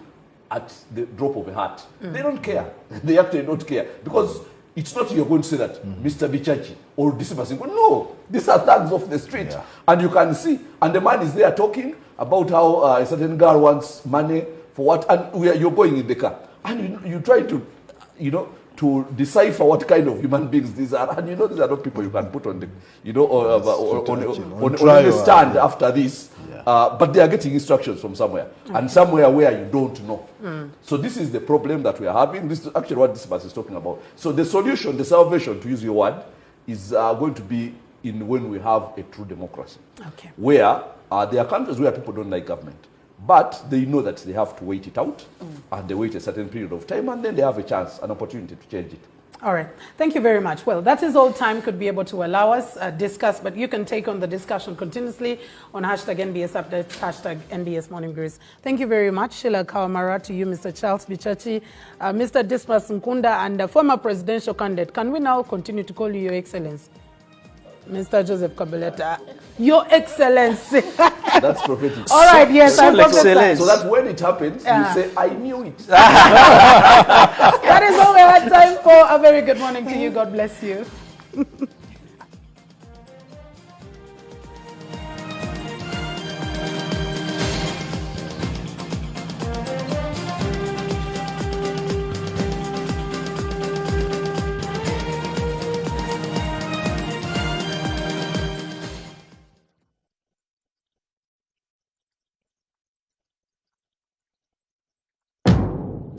at the drop of a hat. They don't care. They actually don't care, because it's not you're going to say that Mr. Bichachi or this person. No, these are thugs off the street, and you can see. And the man is there talking about how a certain girl wants money for what, and you're going in the car, and you try to, to decipher what kind of human beings these are, and these are not people you can put on the, on the stand after this. But they are getting instructions from somewhere, and somewhere where you don't know. So this is the problem that we are having. This is actually what this verse is talking about. So the solution, the salvation, to use your word, is going to be in when we have a true democracy, where there are countries where people don't like government, but they know that they have to wait it out, and they wait a certain period of time, and then they have a chance, an opportunity to change it. All right. Thank you very much. Well, that is all time could be able to allow us discuss, but you can take on the discussion continuously on #NBS Updates, #NBS Morning Breeze. Thank you very much, Sheila Kawamara, to you, Mr. Charles Bichachi, Mr. Dismas Nkunda, and the former presidential candidate. Can we now continue to call you Your Excellency? Mr. Joseph Kabuleta, Your Excellency. That's prophetic. All right, yes, so I'm prophesying. So that when it happens, you say, I knew it. That is all we had time for. A very good morning to you. God bless you.